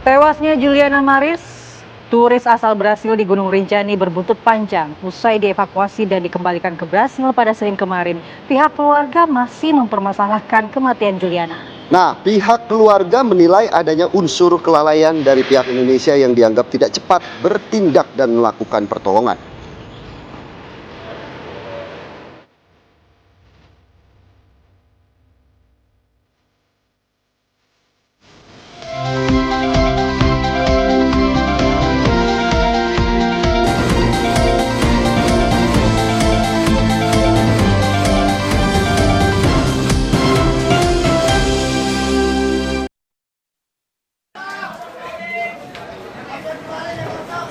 Tewasnya Juliana Maris, turis asal Brasil di Gunung Rinjani berbuntut panjang. Usai dievakuasi dan dikembalikan ke Brasil pada Senin kemarin, pihak keluarga masih mempermasalahkan kematian Juliana. Nah, pihak keluarga menilai adanya unsur kelalaian dari pihak Indonesia yang dianggap tidak cepat bertindak dan melakukan pertolongan.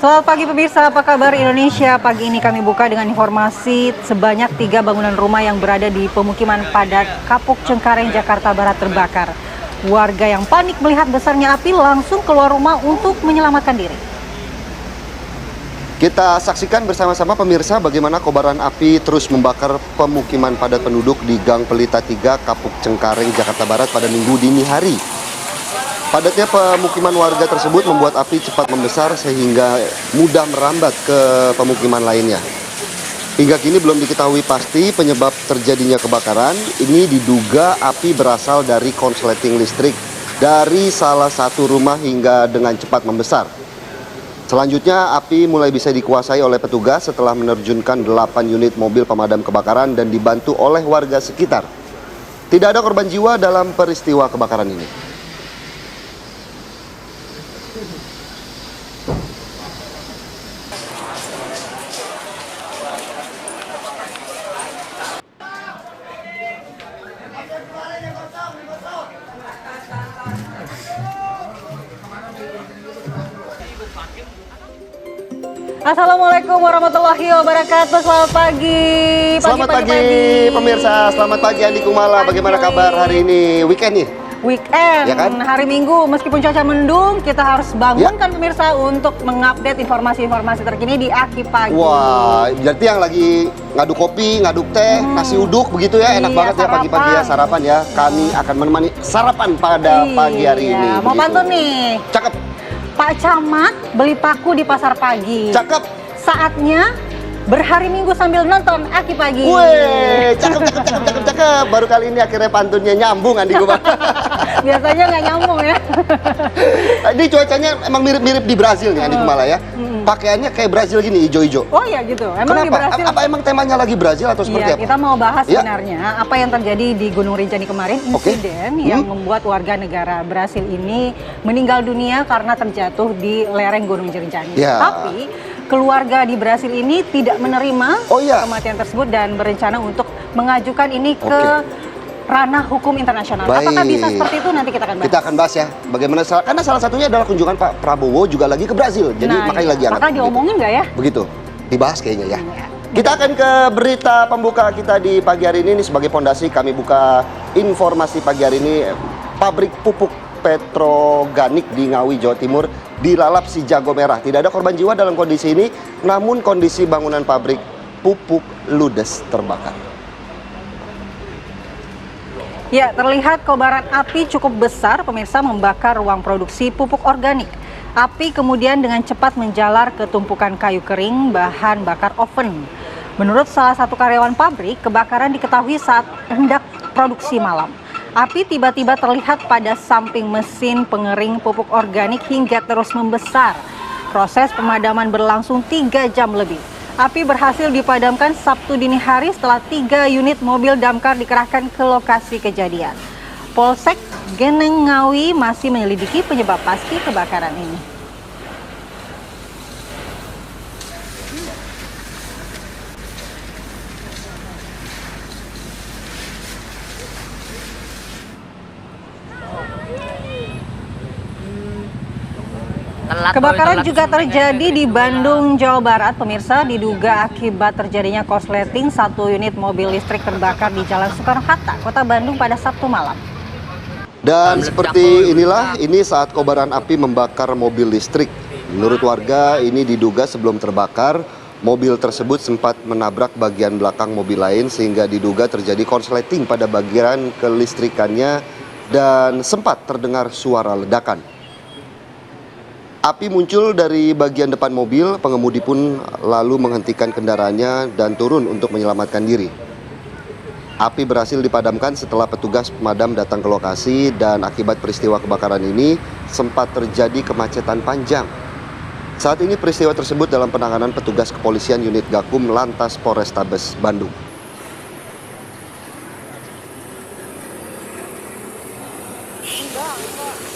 Selamat pagi pemirsa, apa kabar Indonesia? Pagi ini kami buka dengan informasi sebanyak 3 bangunan rumah yang berada di pemukiman padat Kapuk Cengkareng, Jakarta Barat terbakar. Warga yang panik melihat besarnya api langsung keluar rumah untuk menyelamatkan diri. Kita saksikan bersama-sama pemirsa bagaimana kobaran api terus membakar pemukiman padat penduduk di Gang Pelita 3, Kapuk Cengkareng, Jakarta Barat pada Minggu dini hari. Padatnya pemukiman warga tersebut membuat api cepat membesar sehingga mudah merambat ke pemukiman lainnya. Hingga kini belum diketahui pasti penyebab terjadinya kebakaran. Ini diduga api berasal dari konsleting listrik dari salah satu rumah hingga dengan cepat membesar. Selanjutnya api mulai bisa dikuasai oleh petugas setelah menerjunkan 8 unit mobil pemadam kebakaran dan dibantu oleh warga sekitar. Tidak ada korban jiwa dalam peristiwa kebakaran ini. Assalamualaikum warahmatullahi wabarakatuh. Selamat pagi. Selamat pagi pemirsa, selamat pagi Andi Kumala. Bagaimana kabar hari ini? Weekend nih? Weekend, ya kan? Hari Minggu, meskipun cuaca mendung, kita harus bangunkan pemirsa untuk mengupdate informasi-informasi terkini di Aki Pagi. Wah, berarti yang lagi ngaduk kopi, ngaduk teh, nasi uduk begitu ya, enak banget ya pagi-pagi ya, sarapan ya. Kami akan menemani sarapan pada pagi hari ini. Mau pantun nih. Cakep. Pak Camat beli paku di pasar pagi. Cakep. Saatnya berhari Minggu sambil nonton Aki Pagi. Wih, cakep. Baru kali ini akhirnya pantunnya nyambung Andi Kumala. Biasanya nggak nyambung ya. Ini cuacanya emang mirip-mirip di Brazil nih Andi Kumala ya. Pakaiannya kayak Brazil gini, hijau-hijau. Oh iya gitu. Emang kenapa? Di Brazil. Apa emang temanya lagi Brazil atau seperti apa? Kita mau bahas sebenarnya apa yang terjadi di Gunung Rinjani kemarin, insiden yang membuat warga negara Brasil ini meninggal dunia karena terjatuh di lereng Gunung Rinjani. Tapi keluarga di Brasil ini tidak menerima kematian tersebut dan berencana untuk mengajukan ini ke ranah hukum internasional. Apakah bisa seperti itu? Nanti kita akan bahas. Kita akan bahas ya. Bagaimana karena salah satunya adalah kunjungan Pak Prabowo juga lagi ke Brazil. Jadi makanya lagi angkat. Apakah diomongin nggak ya? Begitu. Dibahas kayaknya ya. Kita akan ke berita pembuka kita di pagi hari ini. Sebagai pondasi kami buka informasi pagi hari ini. Pabrik pupuk Petroganik di Ngawi, Jawa Timur dilalap si jago merah. Tidak ada korban jiwa dalam kondisi ini, namun kondisi bangunan pabrik pupuk ludes terbakar. Ya, terlihat kobaran api cukup besar pemirsa membakar ruang produksi pupuk organik. Api kemudian dengan cepat menjalar ke tumpukan kayu kering bahan bakar oven. Menurut salah satu karyawan pabrik, kebakaran diketahui saat hendak produksi malam. Api tiba-tiba terlihat pada samping mesin pengering pupuk organik hingga terus membesar. Proses pemadaman berlangsung 3 jam lebih. Api berhasil dipadamkan Sabtu dini hari setelah 3 unit mobil damkar dikerahkan ke lokasi kejadian. Polsek Geneng Ngawi masih menyelidiki penyebab pasti kebakaran ini. Kebakaran juga terjadi di Bandung, Jawa Barat. Pemirsa, diduga akibat terjadinya korsleting 1 unit mobil listrik terbakar di Jalan Soekarno-Hatta, Kota Bandung pada Sabtu malam. Dan seperti inilah, ini saat kobaran api membakar mobil listrik. Menurut warga, ini diduga sebelum terbakar, mobil tersebut sempat menabrak bagian belakang mobil lain sehingga diduga terjadi korsleting pada bagian kelistrikannya dan sempat terdengar suara ledakan. Api muncul dari bagian depan mobil, pengemudi pun lalu menghentikan kendaraannya dan turun untuk menyelamatkan diri. Api berhasil dipadamkan setelah petugas pemadam datang ke lokasi dan akibat peristiwa kebakaran ini sempat terjadi kemacetan panjang. Saat ini peristiwa tersebut dalam penanganan petugas kepolisian unit Gakum Lantas Polrestabes Bandung.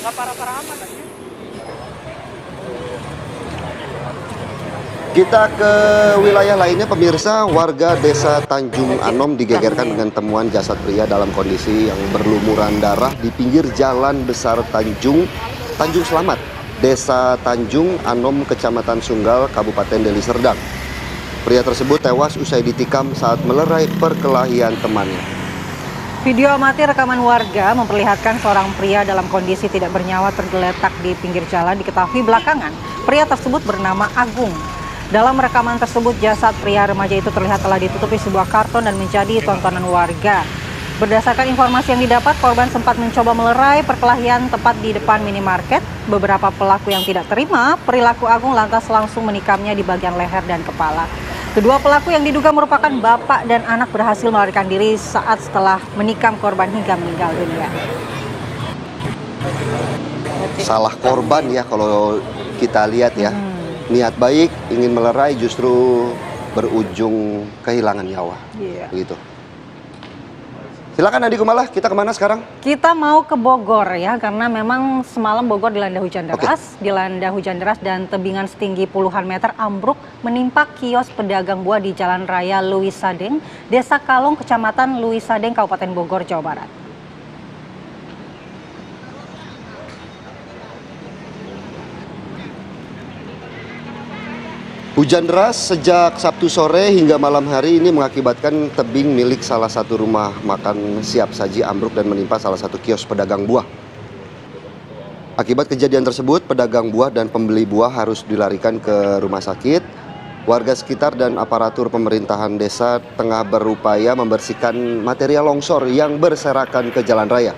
Nggak parah-parah amat. Kita ke wilayah lainnya, pemirsa. Warga desa Tanjung Anom digegerkan dengan temuan jasad pria dalam kondisi yang berlumuran darah di pinggir jalan besar Tanjung Selamat, desa Tanjung Anom, kecamatan Sunggal, Kabupaten Deli Serdang. Pria tersebut tewas usai ditikam saat melerai perkelahian temannya. Video amatir rekaman warga memperlihatkan seorang pria dalam kondisi tidak bernyawa tergeletak di pinggir jalan. Diketahui belakangan pria tersebut bernama Agung. Dalam rekaman tersebut, jasad pria remaja itu terlihat telah ditutupi sebuah karton dan menjadi tontonan warga. Berdasarkan informasi yang didapat, korban sempat mencoba melerai perkelahian tepat di depan minimarket. Beberapa pelaku yang tidak terima perilaku Agung lantas langsung menikamnya di bagian leher dan kepala. Kedua pelaku yang diduga merupakan bapak dan anak berhasil melarikan diri saat setelah menikam korban hingga meninggal dunia. Salah korban ya kalau kita lihat ya. Niat baik ingin melerai justru berujung kehilangan nyawa. Iya. Begitu. Silakan Adi Kumala, kita kemana sekarang? Kita mau ke Bogor ya, karena memang semalam Bogor dilanda hujan deras. Dilanda hujan deras dan tebingan setinggi puluhan meter ambruk menimpa kios pedagang buah di Jalan Raya Louis Sadeng, Desa Kalong, Kecamatan Louis Sadeng, Kabupaten Bogor, Jawa Barat. Hujan deras sejak Sabtu sore hingga malam hari ini mengakibatkan tebing milik salah satu rumah makan siap saji ambruk dan menimpa salah satu kios pedagang buah. Akibat kejadian tersebut, pedagang buah dan pembeli buah harus dilarikan ke rumah sakit. Warga sekitar dan aparatur pemerintahan desa tengah berupaya membersihkan material longsor yang berserakan ke jalan raya.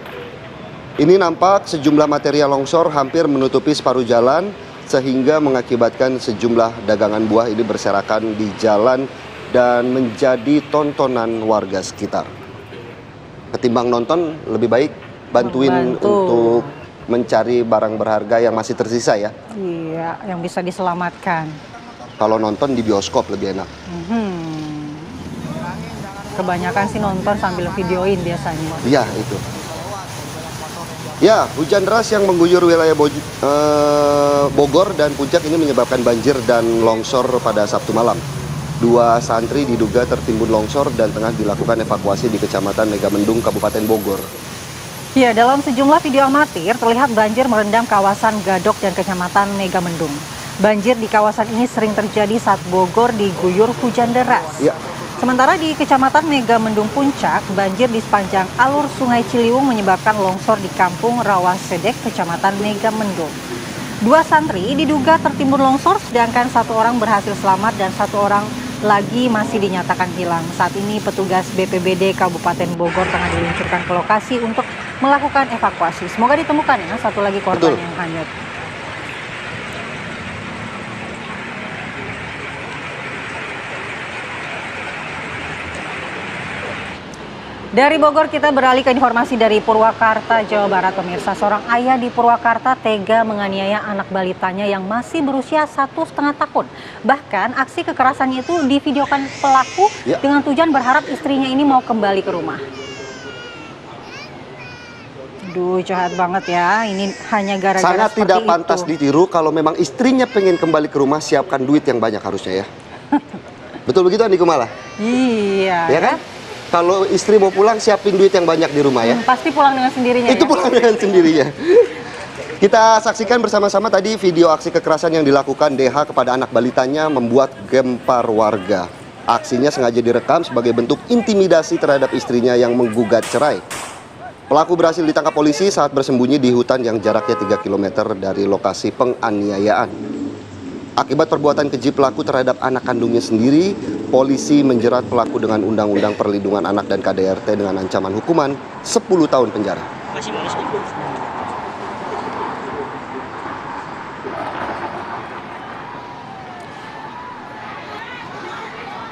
Ini nampak sejumlah material longsor hampir menutupi separuh jalan, sehingga mengakibatkan sejumlah dagangan buah ini berserakan di jalan dan menjadi tontonan warga sekitar. Ketimbang nonton, lebih baik bantuin untuk mencari barang berharga yang masih tersisa ya. Iya, yang bisa diselamatkan. Kalau nonton di bioskop lebih enak. Kebanyakan sih nonton sambil videoin biasanya. Iya, itu. Ya, hujan deras yang mengguyur wilayah Bogor dan Puncak ini menyebabkan banjir dan longsor pada Sabtu malam. 2 santri diduga tertimbun longsor dan tengah dilakukan evakuasi di Kecamatan Megamendung, Kabupaten Bogor. Ya, dalam sejumlah video amatir terlihat banjir merendam kawasan Gadok dan Kecamatan Megamendung. Banjir di kawasan ini sering terjadi saat Bogor diguyur hujan deras. Ya. Sementara di Kecamatan Megamendung Puncak, banjir di sepanjang alur Sungai Ciliwung menyebabkan longsor di Kampung Rawasedek, Kecamatan Megamendung. 2 santri diduga tertimbun longsor, sedangkan 1 orang berhasil selamat dan 1 orang lagi masih dinyatakan hilang. Saat ini petugas BPBD Kabupaten Bogor tengah diluncurkan ke lokasi untuk melakukan evakuasi. Semoga ditemukan ya 1 lagi korban yang hanyut. Dari Bogor kita beralih ke informasi dari Purwakarta, Jawa Barat, pemirsa. Seorang ayah di Purwakarta tega menganiaya anak balitanya yang masih berusia 1,5 tahun. Bahkan aksi kekerasannya itu divideokan pelaku dengan tujuan berharap istrinya ini mau kembali ke rumah. Aduh, jahat banget ya. Ini hanya gara-gara sangat seperti tidak pantas ditiru. Kalau memang istrinya pengen kembali ke rumah, siapkan duit yang banyak harusnya ya. Betul begitu Andi Kumala? Iya. Ya kan? Kalau istri mau pulang, siapin duit yang banyak di rumah ya. Pasti pulang dengan sendirinya. Itu ya? pulang dengan sendirinya. Kita saksikan bersama-sama tadi video aksi kekerasan yang dilakukan DH kepada anak balitanya membuat gempar warga. Aksinya sengaja direkam sebagai bentuk intimidasi terhadap istrinya yang menggugat cerai. Pelaku berhasil ditangkap polisi saat bersembunyi di hutan yang jaraknya 3 km dari lokasi penganiayaan. Akibat perbuatan keji pelaku terhadap anak kandungnya sendiri, polisi menjerat pelaku dengan Undang-Undang Perlindungan Anak dan KDRT dengan ancaman hukuman 10 tahun penjara.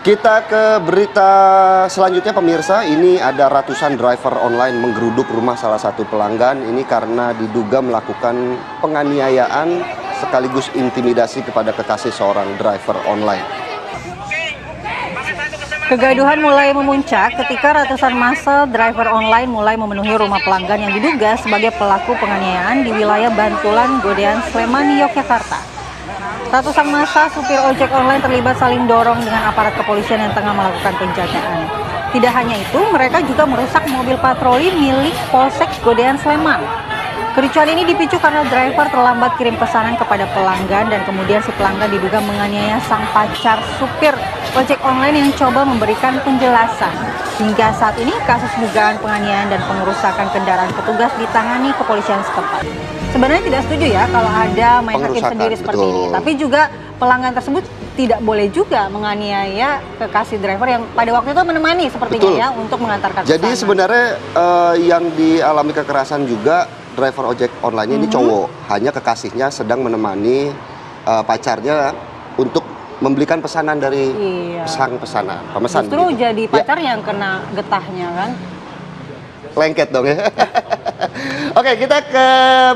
Kita ke berita selanjutnya pemirsa, ini ada ratusan driver online menggeruduk rumah salah satu pelanggan ini karena diduga melakukan penganiayaan sekaligus intimidasi kepada kekasih seorang driver online. Kegaduhan mulai memuncak ketika ratusan massa driver online mulai memenuhi rumah pelanggan yang diduga sebagai pelaku penganiayaan di wilayah Bantulan, Godean, Sleman, Yogyakarta. Ratusan massa supir ojek online terlibat saling dorong dengan aparat kepolisian yang tengah melakukan penjagaan. Tidak hanya itu, mereka juga merusak mobil patroli milik Polsek Godean Sleman. Kericuhan ini dipicu karena driver terlambat kirim pesanan kepada pelanggan dan kemudian si pelanggan diduga menganiaya sang pacar supir ojek online yang coba memberikan penjelasan. Hingga saat ini kasus dugaan penganiayaan dan pengerusakan kendaraan petugas ditangani kepolisian setempat. Sebenarnya tidak setuju ya kalau ada main hakim sendiri seperti ini, tapi juga pelanggan tersebut tidak boleh juga menganiaya kekasih driver yang pada waktu itu menemani sepertinya ya untuk mengantarkan pesanan. Jadi sebenarnya yang dialami kekerasan juga driver ojek online ini cowok, hanya kekasihnya sedang menemani pacarnya untuk membelikan pesanan dari sang pemesan. Justru gitu. jadi pacarnya yang kena getahnya kan? Lengket dong ya. Oke, kita ke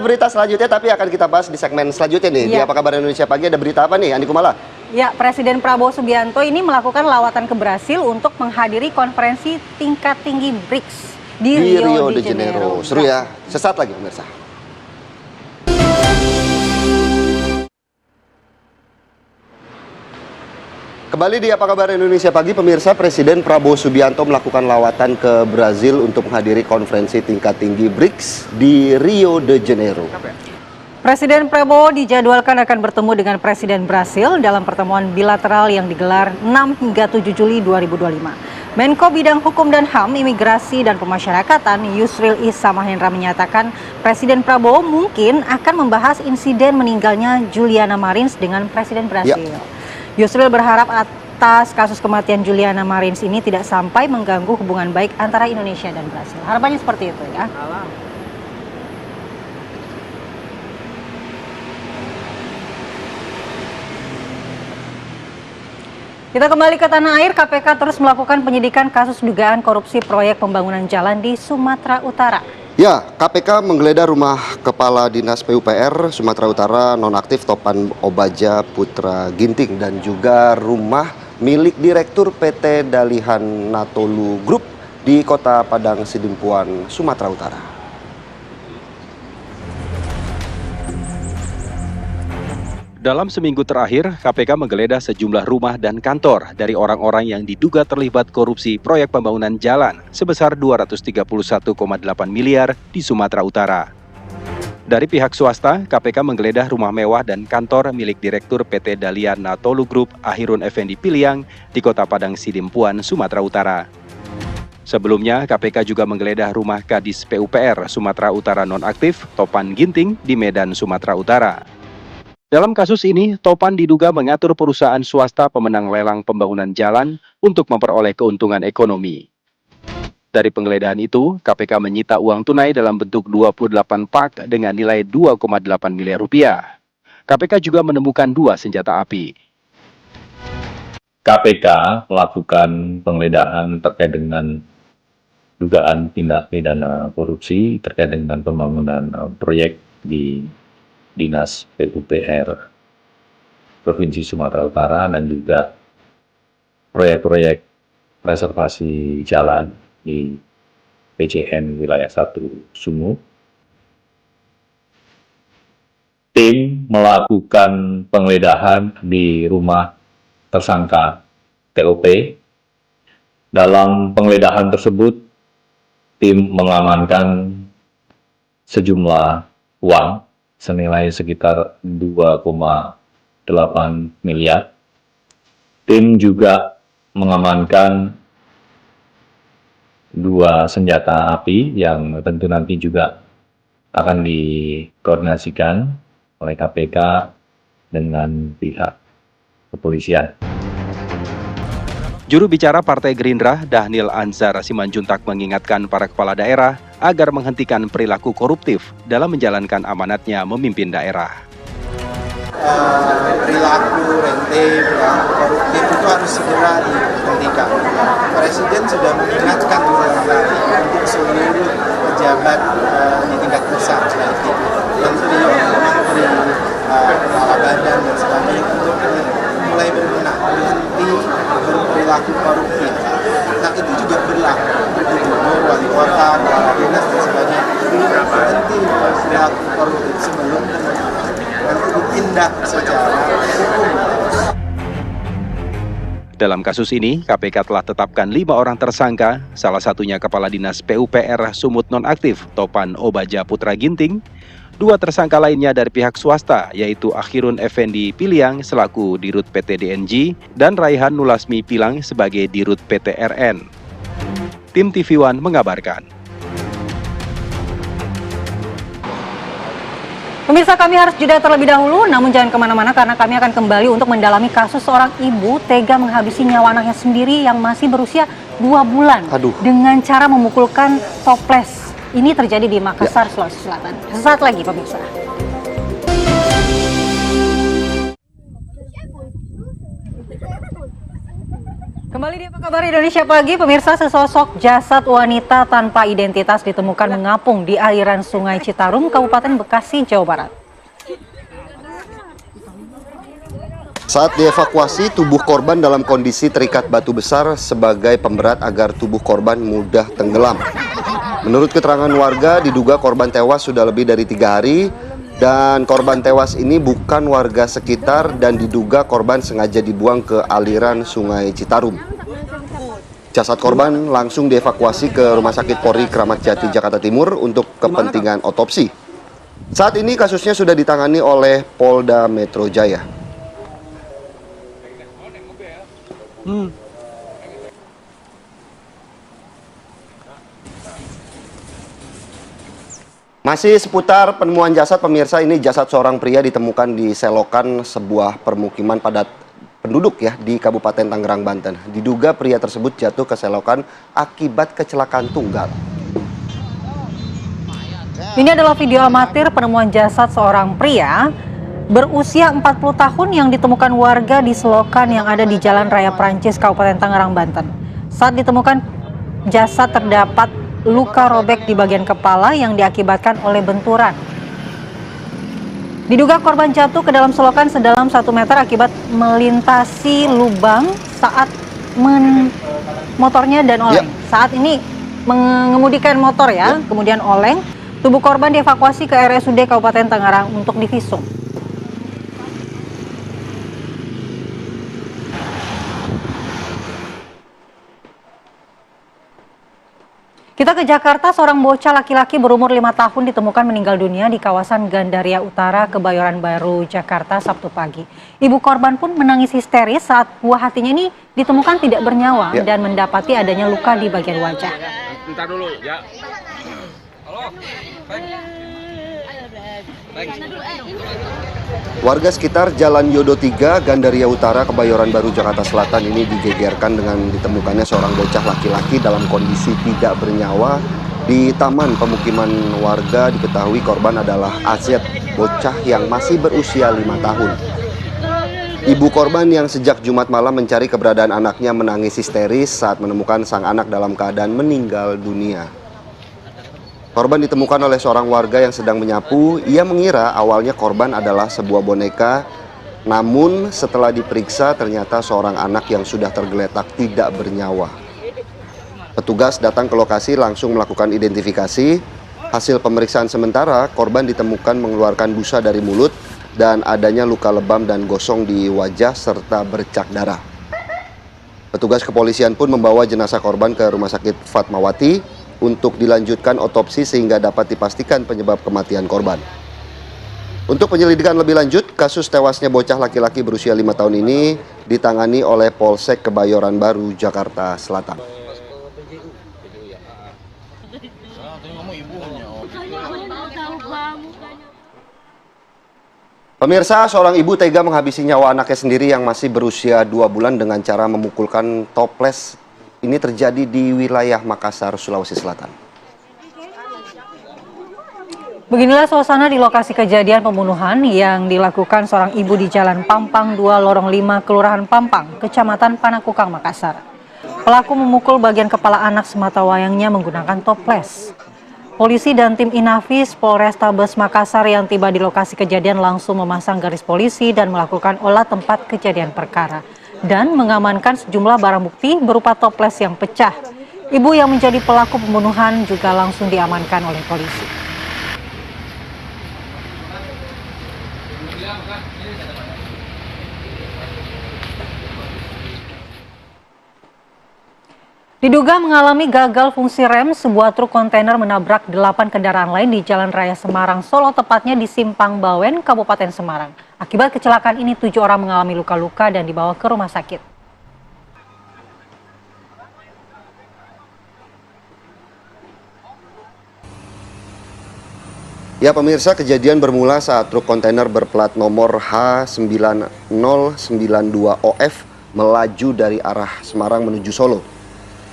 berita selanjutnya, tapi akan kita bahas di segmen selanjutnya nih. Di Apa Kabar Indonesia Pagi ada berita apa nih, Andi Kumala? Ya, Presiden Prabowo Subianto ini melakukan lawatan ke Brasil untuk menghadiri konferensi tingkat tinggi BRICS di Rio de Janeiro. Seru ya, sesaat lagi pemirsa. Kembali di Apa Kabar Indonesia Pagi, pemirsa. Presiden Prabowo Subianto melakukan lawatan ke Brazil untuk menghadiri konferensi tingkat tinggi BRICS di Rio de Janeiro. Presiden Prabowo dijadwalkan akan bertemu dengan Presiden Brasil dalam pertemuan bilateral yang digelar 6 hingga 7 Juli 2025. Menko Bidang Hukum dan HAM, Imigrasi dan Pemasyarakatan Yusril Issa Mahendra menyatakan Presiden Prabowo mungkin akan membahas insiden meninggalnya Juliana Marins dengan Presiden Brasil. Yusril berharap atas kasus kematian Juliana Marins ini tidak sampai mengganggu hubungan baik antara Indonesia dan Brasil. Harapannya seperti itu ya. Kita kembali ke tanah air, KPK terus melakukan penyidikan kasus dugaan korupsi proyek pembangunan jalan di Sumatera Utara. Ya, KPK menggeledah rumah Kepala Dinas PUPR Sumatera Utara nonaktif Topan Obaja Putra Ginting dan juga rumah milik Direktur PT Dalihan Natolu Group di Kota Padang Sidimpuan, Sumatera Utara. Dalam seminggu terakhir, KPK menggeledah sejumlah rumah dan kantor dari orang-orang yang diduga terlibat korupsi proyek pembangunan jalan sebesar 231,8 miliar di Sumatera Utara. Dari pihak swasta, KPK menggeledah rumah mewah dan kantor milik Direktur PT Dalian Natolu Group Ahirun Effendi Piliang di Kota Padang Sidimpuan, Sumatera Utara. Sebelumnya, KPK juga menggeledah rumah Kadis PUPR Sumatera Utara nonaktif Topan Ginting di Medan, Sumatera Utara. Dalam kasus ini, Topan diduga mengatur perusahaan swasta pemenang lelang pembangunan jalan untuk memperoleh keuntungan ekonomi. Dari penggeledahan itu, KPK menyita uang tunai dalam bentuk 28 pak dengan nilai 2,8 miliar rupiah. KPK juga menemukan 2 senjata api. KPK melakukan penggeledahan terkait dengan dugaan tindak pidana korupsi terkait dengan pembangunan proyek di Dinas PUPR Provinsi Sumatera Utara dan juga proyek-proyek reservasi jalan di PJN Wilayah 1 Sumu. Tim melakukan penggeledahan di rumah tersangka TOP. Dalam penggeledahan tersebut, tim mengamankan sejumlah uang senilai sekitar 2,8 miliar. Tim juga mengamankan 2 senjata api yang tentu nanti juga akan dikoordinasikan oleh KPK dengan pihak kepolisian. Juru bicara Partai Gerindra, Dhanil Anzar Simanjuntak mengingatkan para kepala daerah agar menghentikan perilaku koruptif dalam menjalankan amanatnya memimpin daerah. perilaku rentim, koruptif itu harus segera dihentikan. Presiden sudah mengingatkan berulang kali untuk seluruh pejabat di tingkat pusat, menteri, kepala badan dan sebagainya untuk mulai berbenah, berhenti berperilaku koruptif. Nah itu juga berlaku gubernur, wali kota, kepala dinas dan sebagainya. Berhenti berperilaku koruptif sebelum nanti ditindak secara hukum. Dalam kasus ini, KPK telah tetapkan 5 orang tersangka, salah satunya Kepala Dinas PUPR Sumut Nonaktif, Topan Obaja Putra Ginting. 2 tersangka lainnya dari pihak swasta, yaitu Akhirun Effendi Piliang selaku Dirut PT DNG dan Raihan Nulasmi Pilang sebagai Dirut PT RN. Tim TV One mengabarkan. Pemirsa, kami harus jeda terlebih dahulu, namun jangan kemana-mana karena kami akan kembali untuk mendalami kasus seorang ibu tega menghabisi nyawa anaknya sendiri yang masih berusia 2 bulan dengan cara memukulkan toples. Ini terjadi di Makassar, Sulawesi Selatan. Sesaat lagi, pemirsa. Kembali di Apa Kabar Indonesia Pagi, pemirsa, sesosok jasad wanita tanpa identitas ditemukan mengapung di aliran Sungai Citarum, Kabupaten Bekasi, Jawa Barat. Saat dievakuasi, tubuh korban dalam kondisi terikat batu besar sebagai pemberat agar tubuh korban mudah tenggelam. Menurut keterangan warga, diduga korban tewas sudah lebih dari 3 hari dan korban tewas ini bukan warga sekitar dan diduga korban sengaja dibuang ke aliran Sungai Citarum. Jasad korban langsung dievakuasi ke Rumah Sakit Polri Kramat Jati, Jakarta Timur untuk kepentingan otopsi. Saat ini kasusnya sudah ditangani oleh Polda Metro Jaya. Masih seputar penemuan jasad, pemirsa, ini jasad seorang pria ditemukan di selokan sebuah permukiman padat penduduk ya di Kabupaten Tangerang, Banten. Diduga pria tersebut jatuh ke selokan akibat kecelakaan tunggal. Ini adalah video amatir penemuan jasad seorang pria berusia 40 tahun yang ditemukan warga di selokan yang ada di Jalan Raya Prancis, Kabupaten Tangerang, Banten. Saat ditemukan jasad terdapat luka robek di bagian kepala yang diakibatkan oleh benturan. Diduga korban jatuh ke dalam selokan sedalam 1 meter akibat melintasi lubang saat motornya dan oleng. Saat ini mengemudikan motor ya, kemudian oleng. Tubuh korban dievakuasi ke RSUD Kabupaten Tangerang untuk divisum. Kita ke Jakarta, seorang bocah laki-laki berumur 5 tahun ditemukan meninggal dunia di kawasan Gandaria Utara, Kebayoran Baru, Jakarta, Sabtu pagi. Ibu korban pun menangis histeris saat buah hatinya ini ditemukan tidak bernyawa dan mendapati adanya luka di bagian wajah. Bentar dulu, ya. Halo. Warga sekitar Jalan Yodo 3, Gandaria Utara, Kebayoran Baru, Jakarta Selatan ini digegerkan dengan ditemukannya seorang bocah laki-laki dalam kondisi tidak bernyawa di taman pemukiman warga. Diketahui korban adalah Asyad, bocah yang masih berusia 5 tahun. Ibu korban yang sejak Jumat malam mencari keberadaan anaknya menangis histeris saat menemukan sang anak dalam keadaan meninggal dunia. Korban ditemukan oleh seorang warga yang sedang menyapu. Ia mengira awalnya korban adalah sebuah boneka, namun setelah diperiksa ternyata seorang anak yang sudah tergeletak tidak bernyawa. Petugas datang ke lokasi langsung melakukan identifikasi. Hasil pemeriksaan sementara, korban ditemukan mengeluarkan busa dari mulut dan adanya luka lebam dan gosong di wajah serta bercak darah. Petugas kepolisian pun membawa jenazah korban ke Rumah Sakit Fatmawati untuk dilanjutkan otopsi sehingga dapat dipastikan penyebab kematian korban. Untuk penyelidikan lebih lanjut, kasus tewasnya bocah laki-laki berusia 5 tahun ini ditangani oleh Polsek Kebayoran Baru, Jakarta Selatan. Pemirsa, seorang ibu tega menghabisi nyawa anaknya sendiri yang masih berusia 2 bulan dengan cara memukulkan toples. Ini terjadi di wilayah Makassar, Sulawesi Selatan. Beginilah suasana di lokasi kejadian pembunuhan yang dilakukan seorang ibu di Jalan Pampang 2 Lorong 5, Kelurahan Pampang, Kecamatan Panakukang, Makassar. Pelaku memukul bagian kepala anak sematawayangnya menggunakan toples. Polisi dan tim Inafis Polrestabes Makassar yang tiba di lokasi kejadian langsung memasang garis polisi dan melakukan olah tempat kejadian perkara dan mengamankan sejumlah barang bukti berupa toples yang pecah. Ibu yang menjadi pelaku pembunuhan juga langsung diamankan oleh polisi. Diduga mengalami gagal fungsi rem, sebuah truk kontainer menabrak 8 kendaraan lain di Jalan Raya Semarang, Solo, tepatnya di Simpang Bawen, Kabupaten Semarang. Akibat kecelakaan ini 7 orang mengalami luka-luka dan dibawa ke rumah sakit. Ya pemirsa, kejadian bermula saat truk kontainer berplat nomor H9092OF melaju dari arah Semarang menuju Solo.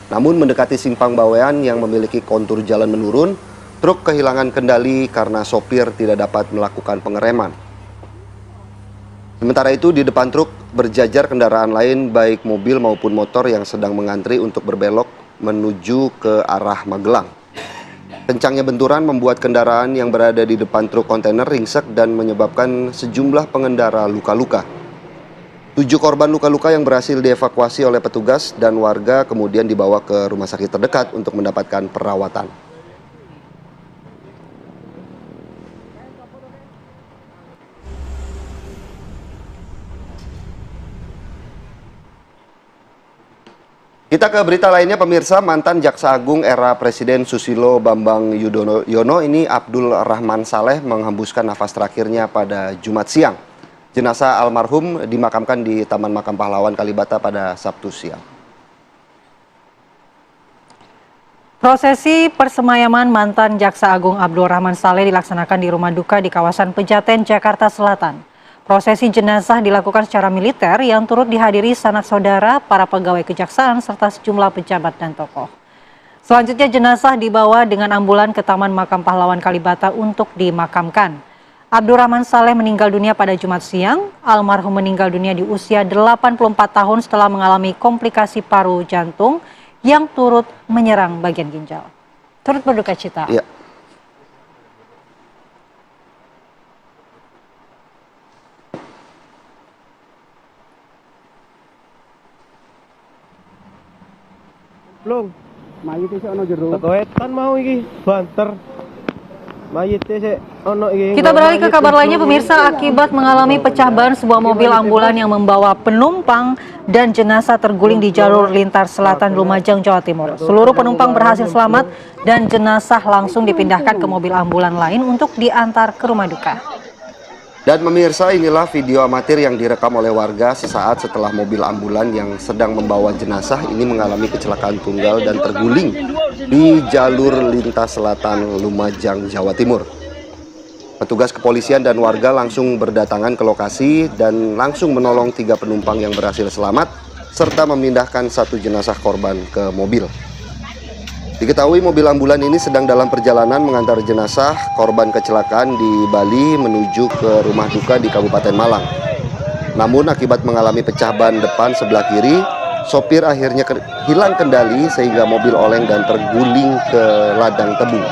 Namun mendekati Simpang Bawean yang memiliki kontur jalan menurun, truk kehilangan kendali karena sopir tidak dapat melakukan pengereman. Sementara itu di depan truk berjajar kendaraan lain baik mobil maupun motor yang sedang mengantri untuk berbelok menuju ke arah Magelang. Kencangnya benturan membuat kendaraan yang berada di depan truk kontainer ringsek dan menyebabkan sejumlah pengendara luka-luka. 7 korban luka-luka yang berhasil dievakuasi oleh petugas dan warga kemudian dibawa ke rumah sakit terdekat untuk mendapatkan perawatan. Kita ke berita lainnya pemirsa, mantan Jaksa Agung era Presiden Susilo Bambang Yudhoyono ini Abdul Rahman Saleh menghembuskan nafas terakhirnya pada Jumat siang. Jenazah almarhum dimakamkan di Taman Makam Pahlawan Kalibata pada Sabtu siang. Prosesi persemayaman mantan Jaksa Agung Abdul Rahman Saleh dilaksanakan di rumah duka di kawasan Pejaten, Jakarta Selatan. Prosesi jenazah dilakukan secara militer yang turut dihadiri sanak saudara, para pegawai kejaksaan, serta sejumlah pejabat dan tokoh. Selanjutnya jenazah dibawa dengan ambulan ke Taman Makam Pahlawan Kalibata untuk dimakamkan. Abdul Rahman Saleh meninggal dunia pada Jumat siang. Almarhum meninggal dunia di usia 84 tahun setelah mengalami komplikasi paru jantung yang turut menyerang bagian ginjal. Turut berduka cita. Ya. Belum. Mayit sik ono jero. Kewetan mau iki banter. Mayit sik ono iki. Kita beralih ke kabar lainnya pemirsa, akibat mengalami pecah ban sebuah mobil ambulan yang membawa penumpang dan jenazah terguling di jalur lintas selatan Lumajang, Jawa Timur. Seluruh penumpang berhasil selamat dan jenazah langsung dipindahkan ke mobil ambulan lain untuk diantar ke rumah duka. Dan pemirsa, inilah video amatir yang direkam oleh warga sesaat setelah mobil ambulan yang sedang membawa jenazah ini mengalami kecelakaan tunggal dan terguling di jalur lintas selatan Lumajang, Jawa Timur. Petugas kepolisian dan warga langsung berdatangan ke lokasi dan langsung menolong 3 penumpang yang berhasil selamat serta memindahkan 1 jenazah korban ke mobil. Diketahui mobil ambulan ini sedang dalam perjalanan mengantar jenazah korban kecelakaan di Bali menuju ke rumah duka di Kabupaten Malang. Namun akibat mengalami pecah ban depan sebelah kiri, sopir akhirnya hilang kendali sehingga mobil oleng dan terguling ke ladang tebu.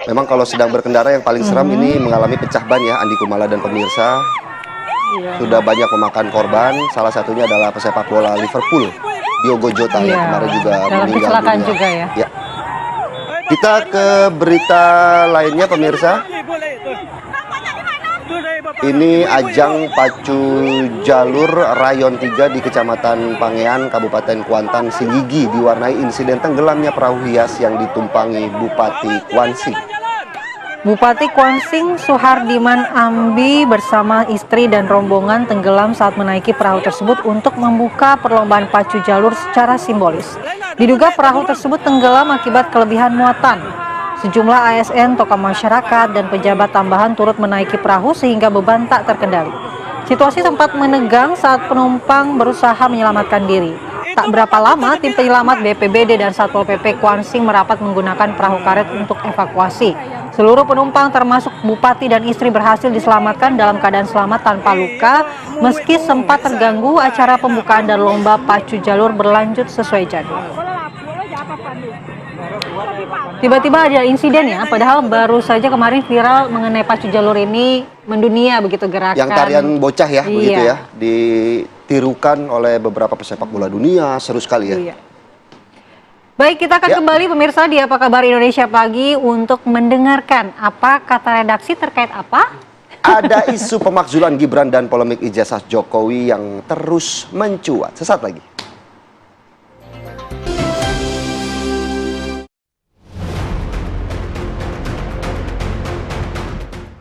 Memang kalau sedang berkendara yang paling seram ini mengalami pecah ban ya, Andi Kumala dan pemirsa. Sudah banyak memakan korban, salah satunya adalah pesepak bola Liverpool, Diogo Jota yang kemarin juga meninggal dunia. Juga ya. Ya. Kita ke berita lainnya pemirsa. Ini ajang pacu jalur Rayon 3 di Kecamatan Pangean, Kabupaten Kuantan, Singgigi diwarnai insiden tenggelamnya perahu hias yang ditumpangi Bupati Kuansing. Bupati Kuansing Suhardiman Ambi bersama istri dan rombongan tenggelam saat menaiki perahu tersebut untuk membuka perlombaan pacu jalur secara simbolis. Diduga perahu tersebut tenggelam akibat kelebihan muatan. Sejumlah ASN, tokoh masyarakat, dan pejabat tambahan turut menaiki perahu sehingga beban tak terkendali. Situasi sempat menegang saat penumpang berusaha menyelamatkan diri. Tak berapa lama, tim penyelamat BPBD dan Satpol PP Kuansing merapat menggunakan perahu karet untuk evakuasi. Seluruh penumpang termasuk bupati dan istri berhasil diselamatkan dalam keadaan selamat tanpa luka, meski sempat terganggu acara pembukaan dan lomba pacu jalur berlanjut sesuai jadwal. Tiba-tiba ada insiden ya, padahal baru saja kemarin viral mengenai pacu jalur ini mendunia begitu gerakan. Yang tarian bocah ya, Iya. begitu ya, ditirukan oleh beberapa pesepak bola dunia, seru sekali ya. Iya. Baik, kita akan kembali pemirsa di Apa Kabar Indonesia Pagi untuk mendengarkan apa kata redaksi terkait apa? Ada isu pemakzulan Gibran dan polemik ijazah Jokowi yang terus mencuat. Sesaat lagi.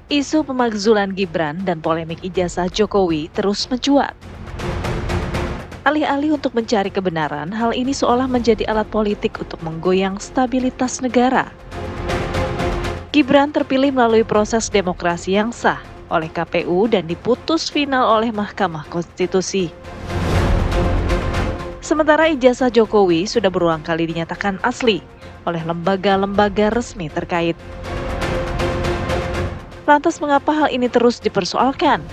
Isu pemakzulan Gibran dan polemik ijazah Jokowi terus mencuat. Alih-alih untuk mencari kebenaran, hal ini seolah menjadi alat politik untuk menggoyang stabilitas negara. Gibran terpilih melalui proses demokrasi yang sah oleh KPU dan diputus final oleh Mahkamah Konstitusi. Sementara ijazah Jokowi sudah berulang kali dinyatakan asli oleh lembaga-lembaga resmi terkait. Lantas mengapa hal ini terus dipersoalkan?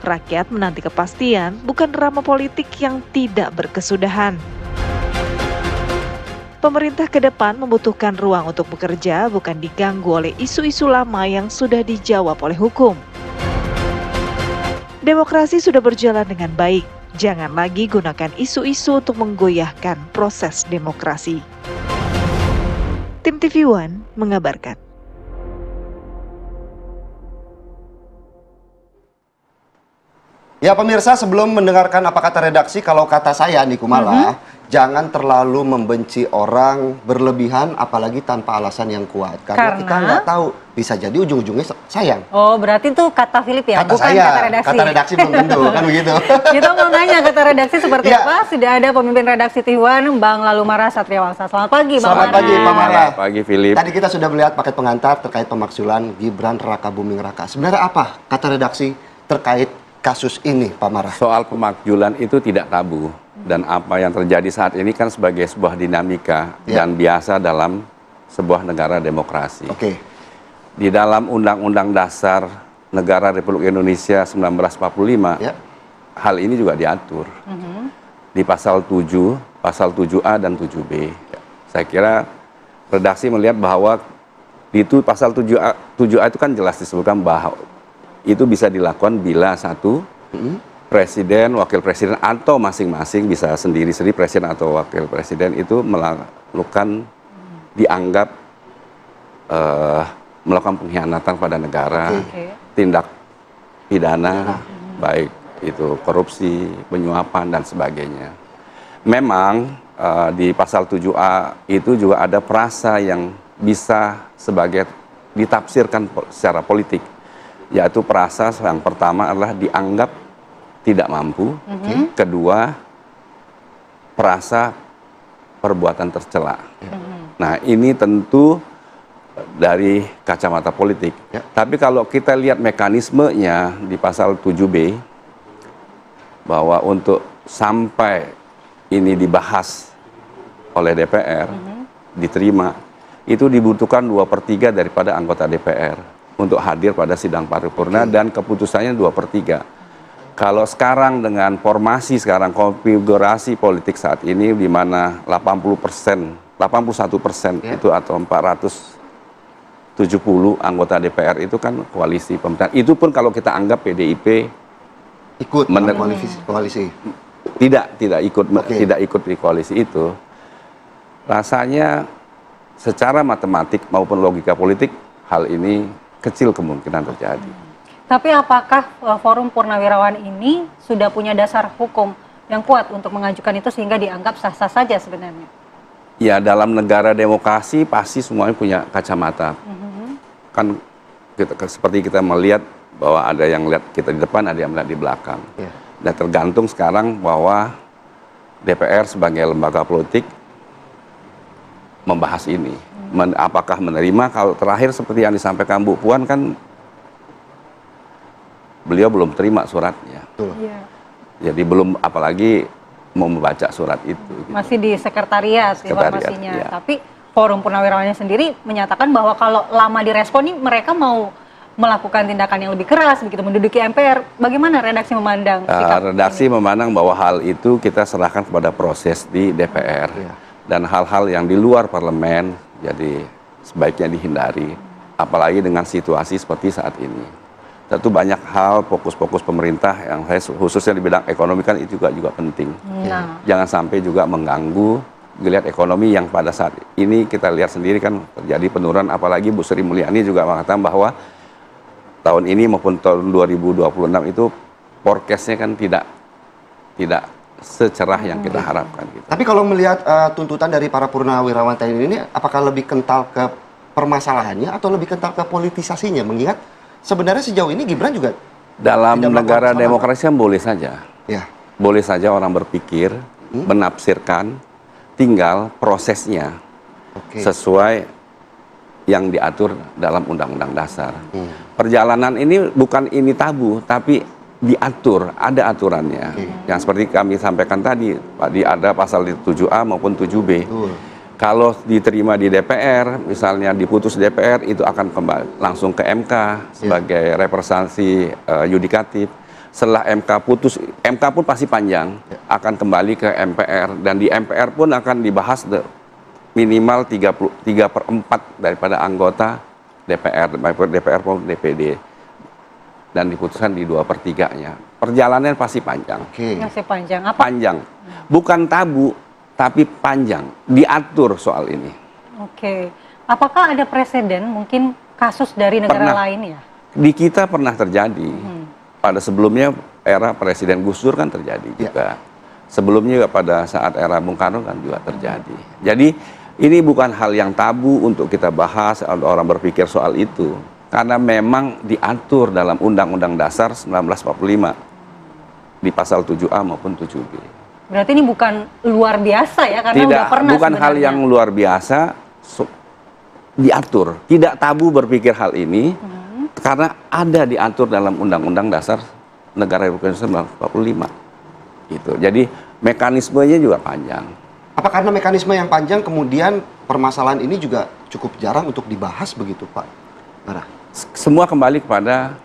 Rakyat menanti kepastian, bukan drama politik yang tidak berkesudahan. Pemerintah ke depan membutuhkan ruang untuk bekerja, bukan diganggu oleh isu-isu lama yang sudah dijawab oleh hukum. Demokrasi sudah berjalan dengan baik. Jangan lagi gunakan isu-isu untuk menggoyahkan proses demokrasi. Tim TV One mengabarkan. Ya pemirsa, sebelum mendengarkan apa kata redaksi, kalau kata saya Andi Kumala, jangan terlalu membenci orang berlebihan, apalagi tanpa alasan yang kuat. Karena kita nggak tahu, bisa jadi ujung-ujungnya sayang. Oh, berarti itu kata Philip ya, Kata bukan saya, kata redaksi. kata redaksi belum tentu, kan begitu. Kita mau nanya kata redaksi seperti Ya. apa? Sudah ada pemimpin redaksi TV One, Bang Lalumara Satriawangsa. Selamat pagi, Bang. Selamat pagi, Pak Mara. Selamat pagi, Philip. Tadi kita sudah melihat paket pengantar terkait pemakzulan Gibran Raka Buming Raka. Sebenarnya apa kata redaksi terkait kasus ini, Pak Mara? Soal pemakzulan itu tidak tabu. Dan apa yang terjadi saat ini kan sebagai sebuah dinamika Ya. dan biasa dalam sebuah negara demokrasi. Oke. Di dalam Undang-Undang Dasar Negara Republik Indonesia 1945, Ya. hal ini juga diatur. Di pasal 7, pasal 7A dan 7B. Saya kira redaksi melihat bahwa itu pasal 7A itu kan jelas disebutkan bahwa itu bisa dilakukan bila satu, presiden, wakil presiden, atau masing-masing bisa sendiri-sendiri presiden atau wakil presiden itu melakukan, dianggap melakukan pengkhianatan pada negara, tindak pidana, baik itu korupsi, penyuapan, dan sebagainya. Memang di pasal 7A itu juga ada frasa yang bisa sebagai ditafsirkan secara politik, yaitu frasa yang pertama adalah dianggap tidak mampu, kedua frasa perbuatan tercela. Nah ini tentu dari kacamata politik. Tapi kalau kita lihat mekanismenya di pasal 7B, bahwa untuk sampai ini dibahas oleh DPR, diterima, itu dibutuhkan 2/3 daripada anggota DPR untuk hadir pada sidang paripurna dan keputusannya 2/3. Kalau sekarang dengan formasi sekarang, konfigurasi politik saat ini di mana 81% itu atau 470 anggota DPR itu kan koalisi pemerintahan. Itu pun kalau kita anggap PDIP Ikut dalam koalisi. tidak ikut di koalisi itu, rasanya secara matematik maupun logika politik hal ini kecil kemungkinan terjadi. Tapi apakah Forum Purnawirawan ini sudah punya dasar hukum yang kuat untuk mengajukan itu sehingga dianggap sah-sah saja sebenarnya? Ya dalam negara demokrasi pasti semuanya punya kacamata. Kan seperti kita melihat bahwa ada yang lihat kita di depan, ada yang melihat di belakang. Dan tergantung sekarang bahwa DPR sebagai lembaga politik membahas ini. Apakah menerima? Kalau terakhir seperti yang disampaikan Bu Puan kan beliau belum terima suratnya. Betul. Iya. Jadi belum, apalagi mau membaca surat itu. Masih di sekretariat informasinya. Iya. Tapi Forum Purnawirawannya sendiri menyatakan bahwa kalau lama direspon nih mereka mau melakukan tindakan yang lebih keras begitu menduduki MPR. Bagaimana redaksi memandang sikap redaksi ini? memandang bahwa hal itu kita serahkan kepada proses di DPR. Dan hal-hal yang di luar parlemen jadi sebaiknya dihindari. Apalagi dengan situasi seperti saat ini. Tentu banyak hal fokus-fokus pemerintah yang saya khususnya di bidang ekonomi kan itu juga penting. Jangan sampai juga mengganggu geliat ekonomi yang pada saat ini kita lihat sendiri kan terjadi penurunan, apalagi Bu Sri Mulyani juga mengatakan bahwa tahun ini maupun tahun 2026 itu forecast-nya kan tidak secerah yang kita harapkan. Gitu. Tapi kalau melihat tuntutan dari para purnawirawan TNI ini, apakah lebih kental ke permasalahannya atau lebih kental ke politisasinya? Mengingat sebenarnya sejauh ini Gibran juga dalam negara demokrasi kan boleh saja. Ya. Boleh saja orang berpikir, menafsirkan, tinggal prosesnya sesuai yang diatur dalam Undang-Undang Dasar. Perjalanan ini bukan ini tabu, tapi diatur, ada aturannya. Yang seperti kami sampaikan tadi ada pasal 7A maupun 7B. Kalau diterima di DPR, misalnya diputus DPR, itu akan kembali langsung ke MK sebagai representasi yudikatif. Setelah MK putus, MK pun pasti panjang, akan kembali ke MPR. Dan di MPR pun akan dibahas minimal 3/4 daripada anggota DPR maupun DPD. Dan diputuskan di 2/3-nya. Perjalanannya pasti panjang. Masih panjang. Apa? Panjang. Bukan tabu, tapi panjang, diatur soal ini. Apakah ada presiden mungkin kasus dari negara lain ya? Di kita pernah terjadi. Pada sebelumnya era Presiden Gus Dur kan terjadi juga. Sebelumnya juga pada saat era Bung Karno kan juga terjadi. Jadi ini bukan hal yang tabu untuk kita bahas, orang berpikir soal itu. Karena memang diatur dalam Undang-Undang Dasar 1945 di pasal 7A maupun 7B. Berarti ini bukan luar biasa ya, karena udah pernah bukan sebenarnya. hal yang luar biasa, diatur. Tidak tabu berpikir hal ini, karena ada diatur dalam Undang-Undang Dasar Negara Republik Indonesia 1945. Gitu. Jadi mekanismenya juga panjang. Apa karena mekanisme yang panjang kemudian permasalahan ini juga cukup jarang untuk dibahas begitu, Pak Bara? Semua kembali kepada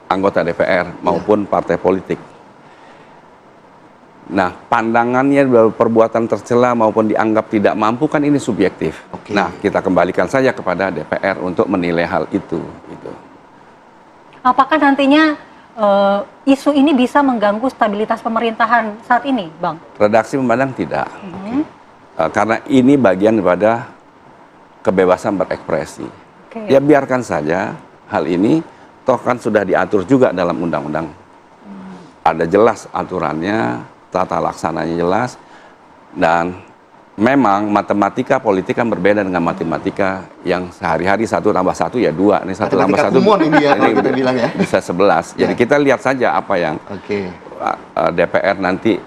anggota DPR maupun partai politik. Nah, pandangannya perbuatan tercela maupun dianggap tidak mampu kan ini subjektif. Nah, kita kembalikan saja kepada DPR untuk menilai hal itu. Gitu. Apakah nantinya isu ini bisa mengganggu stabilitas pemerintahan saat ini, Bang? Redaksi memandang tidak. Karena ini bagian daripada kebebasan berekspresi. Ya biarkan saja hal ini, toh kan sudah diatur juga dalam undang-undang. Ada jelas aturannya, tata laksananya jelas, dan memang matematika politik kan berbeda dengan matematika yang sehari-hari 1 tambah 1 ya 2, ini 1 tambah 1 ini ya, kalau kita bilang ya. Bisa 11. Jadi kita lihat saja apa yang DPR nanti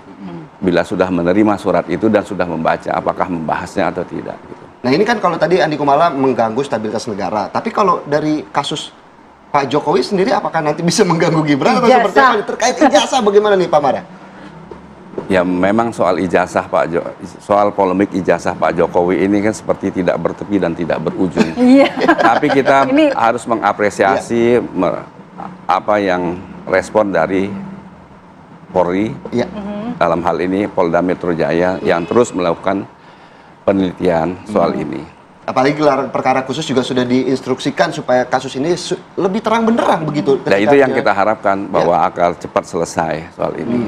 bila sudah menerima surat itu dan sudah membaca, apakah membahasnya atau tidak. Gitu. Nah ini kan kalau tadi Andi Kumala mengganggu stabilitas negara, tapi kalau dari kasus Pak Jokowi sendiri apakah nanti bisa mengganggu Gibran atau seperti apa? Terkait ijazah bagaimana nih Pak Mara? Ya memang soal ijazah soal polemik ijazah Pak Jokowi ini kan seperti tidak bertepi dan tidak berujung. Tapi kita harus mengapresiasi apa yang respon dari Polri dalam hal ini Polda Metro Jaya yang terus melakukan penelitian soal ini. Apalagi gelar perkara khusus juga sudah diinstruksikan supaya kasus ini lebih terang benderang begitu. Nah itu yang kita harapkan bahwa akan cepat selesai soal ini.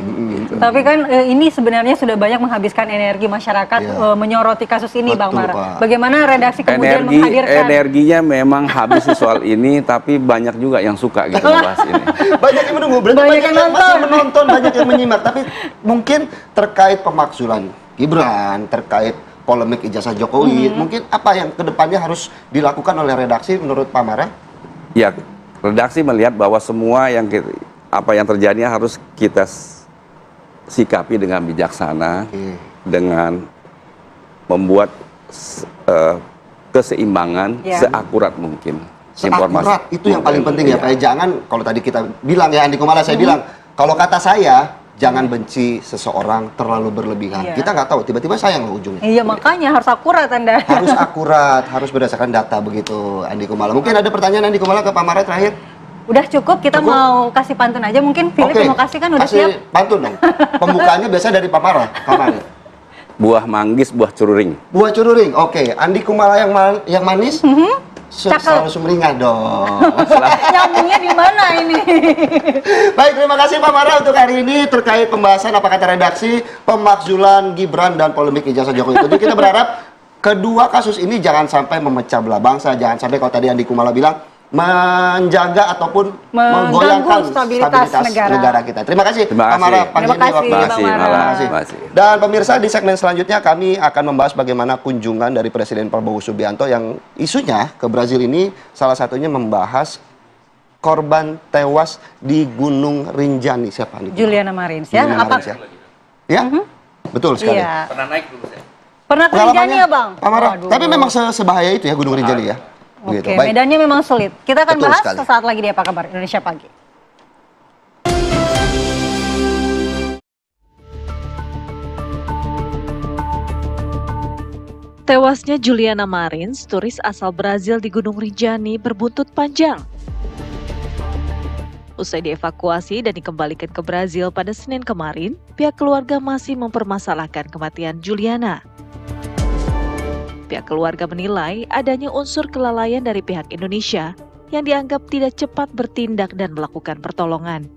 Gitu. Tapi kan ini sebenarnya sudah banyak menghabiskan energi masyarakat menyoroti kasus ini, Bang Mara. Bagaimana redaksi kemudian menghadirkan? Energinya memang habis soal ini, tapi banyak juga yang suka gitu membahas ini. Banyak yang menunggu, banyak yang masih menonton, banyak yang menyimak. Tapi mungkin terkait pemakzulan Gibran, terkait polemik ijazah Jokowi, mungkin apa yang kedepannya harus dilakukan oleh redaksi menurut Pak Mara? Ya, redaksi melihat bahwa semua apa yang terjadi harus kita sikapi dengan bijaksana, dengan membuat keseimbangan seakurat mungkin. Seakurat itu yang paling penting ya Pak. Jangan kalau tadi kita bilang ya Andi Kumala saya bilang kalau kata saya jangan benci seseorang terlalu berlebihan. Iya. Kita nggak tahu, tiba-tiba sayang loh ujungnya. Iya, makanya harus akurat Anda. Harus akurat, harus berdasarkan data begitu, Andi Kumala. Mungkin ada pertanyaan Andi Kumala ke Pak Mara terakhir? Udah cukup, kita mau kasih pantun aja. Mungkin Philip Oke, mau kasih kan udah kasih siap? pantun dong. Pembukaannya biasa dari Pak Mara. Kapan? Buah manggis, buah cururing. Buah cururing. Oke, Andi Kumala yang manis. Selalu sumringah dong. Nyambungnya di mana ini? Baik, terima kasih Pak Mara untuk hari ini terkait pembahasan apa kata redaksi pemakzulan Gibran dan polemik ijazah Jokowi. Tentu kita berharap kedua kasus ini jangan sampai memecah belah bangsa, jangan sampai kalau tadi Andi Kumala bilang menjaga ataupun menggoyangkan stabilitas negara kita. Terima kasih Pak Mara pagi ini waktunya. Terima kasih. Dan pemirsa, di segmen selanjutnya kami akan membahas bagaimana kunjungan dari Presiden Prabowo Subianto yang isunya ke Brazil ini salah satunya membahas korban tewas di Gunung Rinjani. Siapa nih? Juliana Marins ya. Juliana Marins, ya? Ya? Betul sekali. Iya. Pernah naik dulu saya. Pernah ke Rinjani ya, Bang? Pak Mara. Waduh. Tapi memang sebahaya itu ya Gunung Rinjani ya. Oke, Baik. medannya memang sulit. Kita akan Betul bahas sekali. sesaat lagi di Apa Kabar Indonesia Pagi. Tewasnya Juliana Marins, turis asal Brazil di Gunung Rinjani berbuntut panjang. Usai dievakuasi dan dikembalikan ke Brazil pada Senin kemarin, pihak keluarga masih mempermasalahkan kematian Juliana. Pihak keluarga menilai adanya unsur kelalaian dari pihak Indonesia yang dianggap tidak cepat bertindak dan melakukan pertolongan.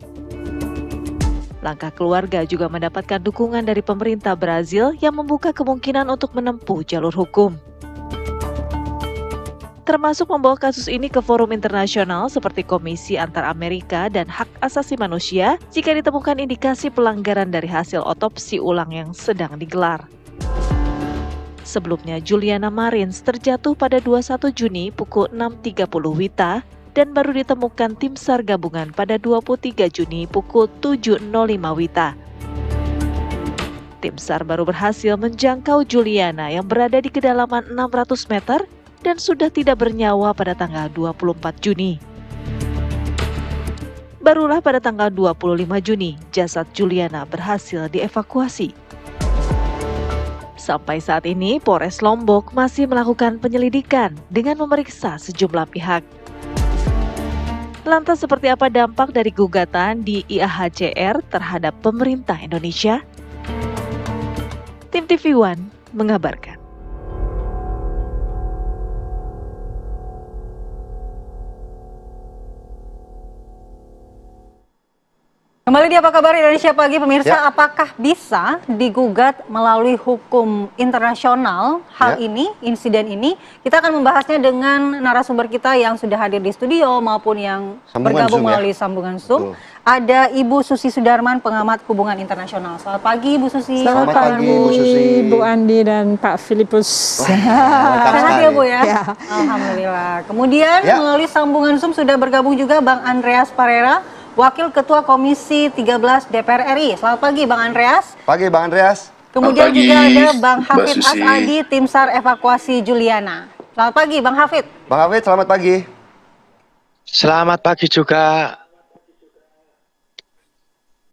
Langkah keluarga juga mendapatkan dukungan dari pemerintah Brazil yang membuka kemungkinan untuk menempuh jalur hukum. Termasuk membawa kasus ini ke forum internasional seperti Komisi Antar Amerika dan Hak Asasi Manusia jika ditemukan indikasi pelanggaran dari hasil otopsi ulang yang sedang digelar. Sebelumnya, Juliana Marins terjatuh pada 21 Juni pukul 6.30 WITA dan baru ditemukan tim SAR gabungan pada 23 Juni pukul 7.05 WITA. Tim SAR baru berhasil menjangkau Juliana yang berada di kedalaman 600 meter dan sudah tidak bernyawa pada tanggal 24 Juni. Barulah pada tanggal 25 Juni, jasad Juliana berhasil dievakuasi. Sampai saat ini, Polres Lombok masih melakukan penyelidikan dengan memeriksa sejumlah pihak. Lantas seperti apa dampak dari gugatan di IAHCR terhadap pemerintah Indonesia? Tim TV One mengabarkan. Kembali di Apa Kabar Indonesia Pagi, pemirsa, Ya. apakah bisa digugat melalui hukum internasional hal ini, insiden ini? Kita akan membahasnya dengan narasumber kita yang sudah hadir di studio maupun yang Sambungan bergabung Zoom, ya? melalui sambungan Zoom. Betul. Ada Ibu Susi Sudarman, pengamat hubungan internasional. Selamat pagi, Ibu Susi. Selamat pagi, Bu Susi. Bu Andi dan Pak Filipus. Sehat ya, Bu ya? Ya. Alhamdulillah. Kemudian Ya. melalui sambungan Zoom sudah bergabung juga Bang Andreas Parera, Wakil Ketua Komisi 13 DPR RI. Selamat pagi Bang Andreas. Pagi Bang Andreas. Kemudian Selamat pagi, juga ada Bang Mbak Hafid Susi. Asadi, Tim SAR Evakuasi Juliana. Selamat pagi Bang Hafid. Bang Hafid, selamat pagi. Selamat pagi juga.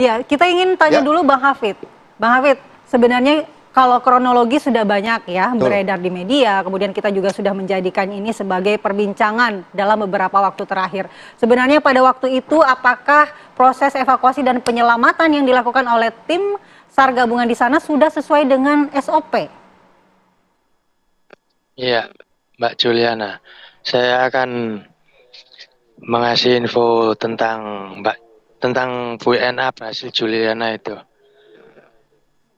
Ya, kita ingin tanya Ya. dulu Bang Hafid. Bang Hafid, sebenarnya kalau kronologi sudah banyak ya Betul. beredar di media, kemudian kita juga sudah menjadikan ini sebagai perbincangan dalam beberapa waktu terakhir. Sebenarnya pada waktu itu apakah proses evakuasi dan penyelamatan yang dilakukan oleh tim SAR gabungan di sana sudah sesuai dengan SOP? Iya, Mbak Juliana. Saya akan mengasih info tentang WNA berhasil Juliana itu.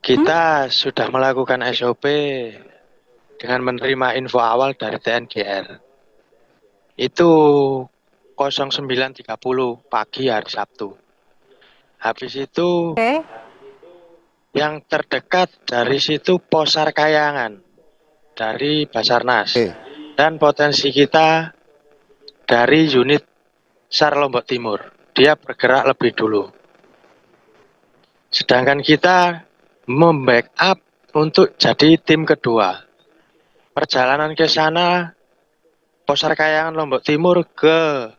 Kita sudah melakukan SOP dengan menerima info awal dari TNGR. Itu 09.30 pagi hari Sabtu. Habis itu Oke. yang terdekat dari situ Posar Kayangan dari Basarnas. Oke. Dan potensi kita dari unit SAR Lombok Timur. Dia bergerak lebih dulu. Sedangkan kita membackup untuk jadi tim kedua. Perjalanan ke sana Posar Kayangan Lombok Timur ke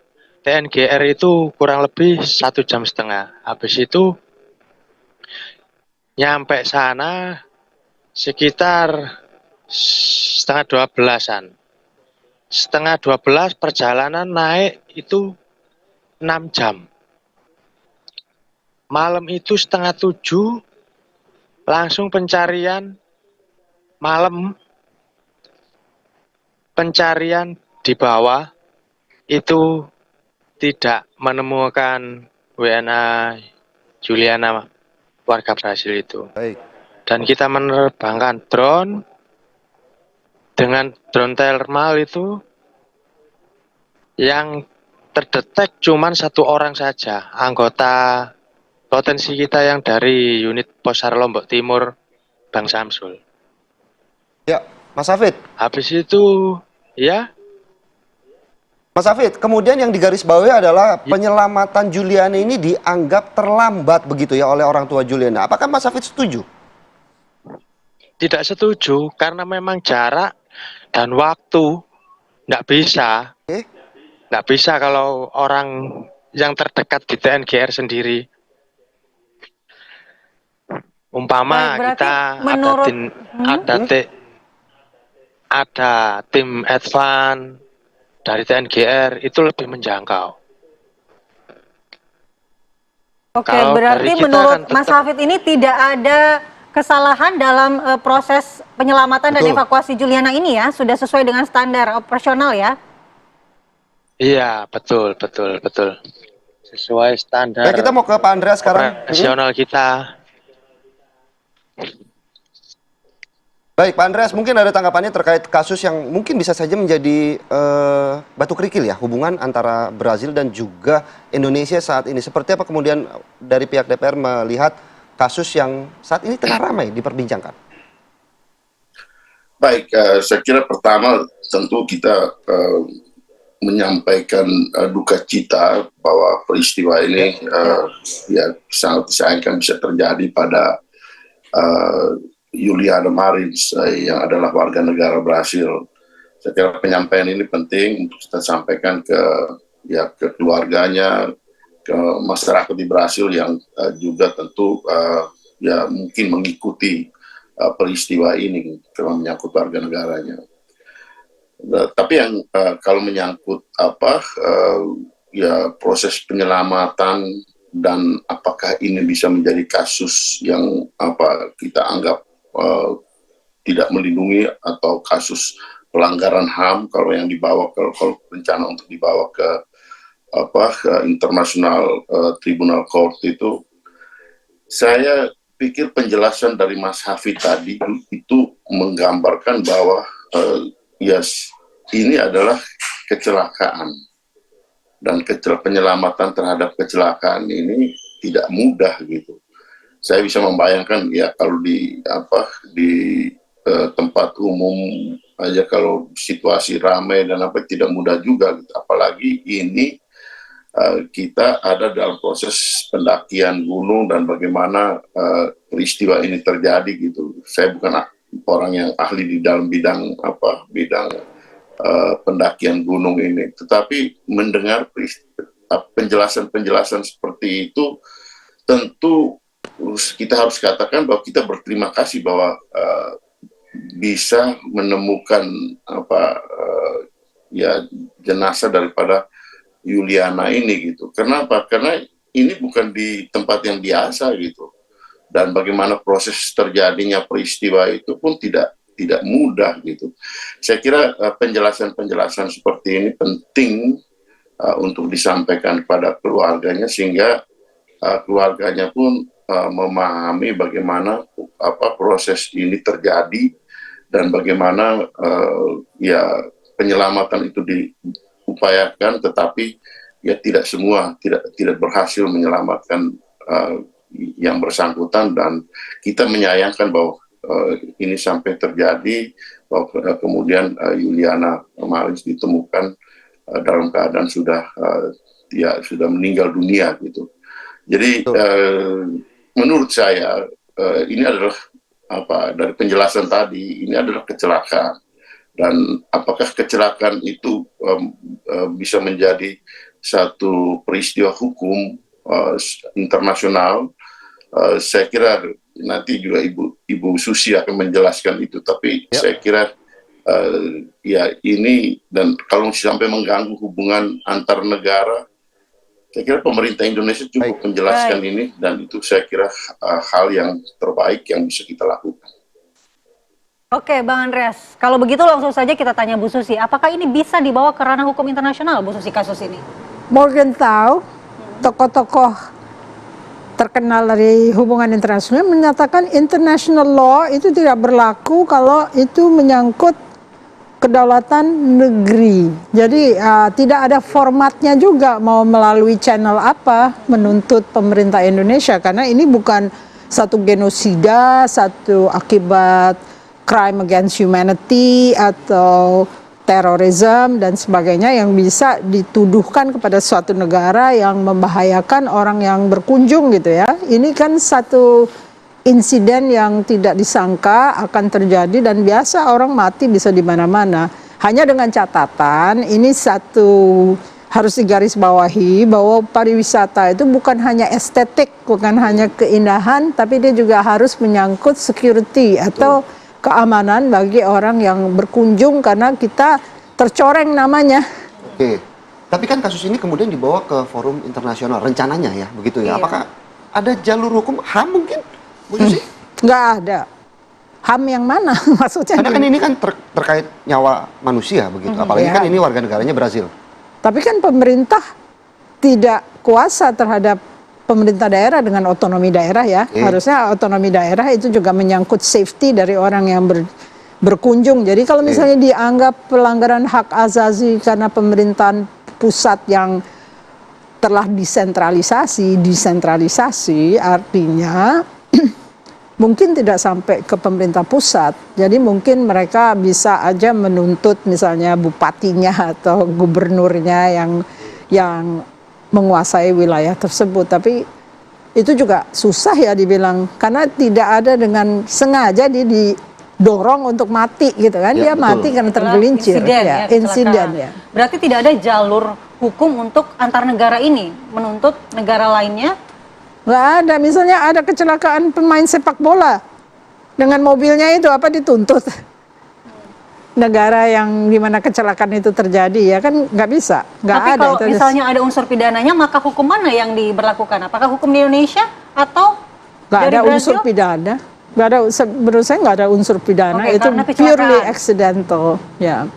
TNGR itu kurang lebih 1,5 jam. Habis itu nyampe sana sekitar setengah 12-an. Setengah 12 perjalanan naik itu 6 jam. Malam itu setengah 7 langsung pencarian malam. Pencarian di bawah itu tidak menemukan WNA Juliana warga Brasil itu. Baik. Dan kita menerbangkan drone dengan drone thermal itu yang terdetek cuma 1 orang saja, anggota potensi kita yang dari unit Posar Lombok Timur, Bang Samsul. Ya, Mas Hafid. Habis itu, ya. Mas Hafid, kemudian yang digarisbawahi adalah penyelamatan Juliana ini dianggap terlambat begitu ya oleh orang tua Juliana. Apakah Mas Hafid setuju? Tidak setuju, karena memang jarak dan waktu nggak bisa. Nggak bisa kalau orang yang terdekat di TNGR sendiri. Umpama Baik, kita ada tim advance dari TNGR itu lebih menjangkau. Oke, berarti menurut Mas Hafid ini tidak ada kesalahan dalam proses penyelamatan dan evakuasi Juliana ini ya, sudah sesuai dengan standar operasional ya? Iya, betul. Sesuai standar. Ya, kita mau ke Pak Andreas sekarang. Operasional kita. Baik, Pak Andreas, mungkin ada tanggapannya terkait kasus yang mungkin bisa saja menjadi batu kerikil ya, hubungan antara Brazil dan juga Indonesia saat ini. Seperti apa kemudian dari pihak DPR melihat kasus yang saat ini tengah ramai diperbincangkan? Baik, saya kira pertama tentu kita menyampaikan duka cita bahwa peristiwa ini ya sangat disayangkan bisa terjadi pada Juliana Marins yang adalah warga negara Brasil. Saya kira penyampaian ini penting untuk kita sampaikan ke keluarganya, ke masyarakat di Brasil yang juga tentu ya mungkin mengikuti peristiwa ini karena menyangkut warga negaranya. Tapi yang kalau menyangkut ya proses penyelamatan dan apakah ini bisa menjadi kasus yang kita anggap tidak melindungi atau kasus pelanggaran HAM kalau yang dibawa kalau rencana untuk dibawa ke International Tribunal Court itu, saya pikir penjelasan dari Mas Hafid tadi itu menggambarkan bahwa ini adalah kecelakaan dan penyelamatan terhadap kecelakaan ini tidak mudah gitu. Saya bisa membayangkan ya kalau di tempat umum aja kalau situasi ramai dan tidak mudah juga gitu. Apalagi ini kita ada dalam proses pendakian gunung dan bagaimana peristiwa ini terjadi gitu. Saya bukan orang yang ahli di dalam bidang pendakian gunung ini, tetapi mendengar penjelasan seperti itu tentu kita harus katakan bahwa kita berterima kasih bahwa bisa menemukan jenazah daripada Juliana ini gitu. Kenapa? Karena ini bukan di tempat yang biasa gitu. Dan bagaimana proses terjadinya peristiwa itu pun tidak mudah gitu. Saya kira penjelasan seperti ini penting untuk disampaikan kepada keluarganya sehingga keluarganya pun memahami bagaimana proses ini terjadi dan bagaimana penyelamatan itu diupayakan, tetapi ya tidak berhasil menyelamatkan yang bersangkutan, dan kita menyayangkan bahwa ini sampai terjadi bahwa kemudian Juliana Marins ditemukan dalam keadaan sudah meninggal dunia gitu. Jadi menurut saya ini adalah dari penjelasan tadi ini adalah kecelakaan, dan apakah kecelakaan itu bisa menjadi satu peristiwa hukum internasional? Saya kira nanti juga Ibu Susi akan menjelaskan itu. Tapi saya kira ya ini, dan kalau sampai mengganggu hubungan antar negara, saya kira pemerintah Indonesia cukup menjelaskan ini, dan itu saya kira hal yang terbaik yang bisa kita lakukan. Oke, Bang Andreas, kalau begitu langsung saja kita tanya Bu Susi, apakah ini bisa dibawa ke ranah hukum internasional, Bu Susi, kasus ini? Morgenthau, tokoh-tokoh terkenal dari hubungan internasional menyatakan international law itu tidak berlaku kalau itu menyangkut kedaulatan negeri. Jadi tidak ada formatnya juga mau melalui channel apa menuntut pemerintah Indonesia, karena ini bukan satu genosida, satu akibat crime against humanity atau terorisme dan sebagainya yang bisa dituduhkan kepada suatu negara yang membahayakan orang yang berkunjung gitu ya. Ini kan satu insiden yang tidak disangka akan terjadi, dan biasa orang mati bisa di mana-mana. Hanya dengan catatan ini satu harus digarisbawahi bahwa pariwisata itu bukan hanya estetik, bukan hanya keindahan, tapi dia juga harus menyangkut security atau keamanan bagi orang yang berkunjung karena kita tercoreng namanya. Oke, tapi kan kasus ini kemudian dibawa ke forum internasional rencananya ya, begitu ya? Apakah ada jalur hukum HAM mungkin? Nggak ada. HAM yang mana maksudnya? Karena kan ini kan terkait nyawa manusia begitu, apalagi kan ini warga negaranya Brazil. Tapi kan pemerintah tidak kuasa terhadap pemerintah daerah dengan otonomi daerah ya. Harusnya otonomi daerah itu juga menyangkut safety dari orang yang berkunjung. Jadi kalau misalnya dianggap pelanggaran hak asasi karena pemerintahan pusat yang telah desentralisasi artinya mungkin tidak sampai ke pemerintah pusat. Jadi mungkin mereka bisa aja menuntut misalnya bupatinya atau gubernurnya yang menguasai wilayah tersebut. Tapi itu juga susah ya dibilang, karena tidak ada dengan sengaja dia didorong untuk mati gitu kan. Dia mati karena tergelincir. Insiden ya. Berarti tidak ada jalur hukum untuk antar negara ini menuntut negara lainnya? Nggak ada. Misalnya ada kecelakaan pemain sepak bola dengan mobilnya itu, apa dituntut negara yang dimana kecelakaan itu terjadi ya kan? Nggak bisa, nggak tapi ada. Kalau misalnya ada unsur pidananya, maka hukum mana yang diberlakukan? Apakah hukum di Indonesia atau nggak dari ada Brazil? unsur pidana? Nggak ada, menurut saya nggak ada unsur pidana. Itu purely accidental ya.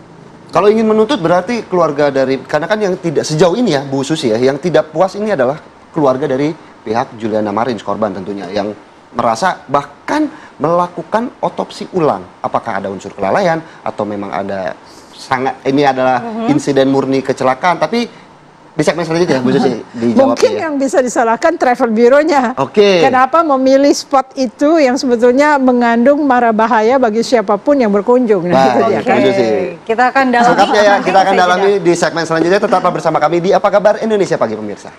Kalau ingin menuntut berarti keluarga dari, karena kan yang tidak sejauh ini ya Bu Susi ya, yang tidak puas ini adalah keluarga dari pihak Juliana Marins, korban tentunya, yang merasa bahkan melakukan otopsi ulang. Apakah ada unsur kelalaian atau memang ada ini adalah insiden murni kecelakaan. Tapi di segmen selanjutnya Bu Susi dijawab. Mungkin yang bisa disalahkan travel bureau-nya. Kenapa memilih spot itu yang sebetulnya mengandung mara bahaya bagi siapapun yang berkunjung. Nah, itu dia kan. Kita akan dalami. Selengkapnya ya, kita akan dalami di segmen selanjutnya. Tetaplah bersama kami di Apa Kabar Indonesia Pagi, pemirsa.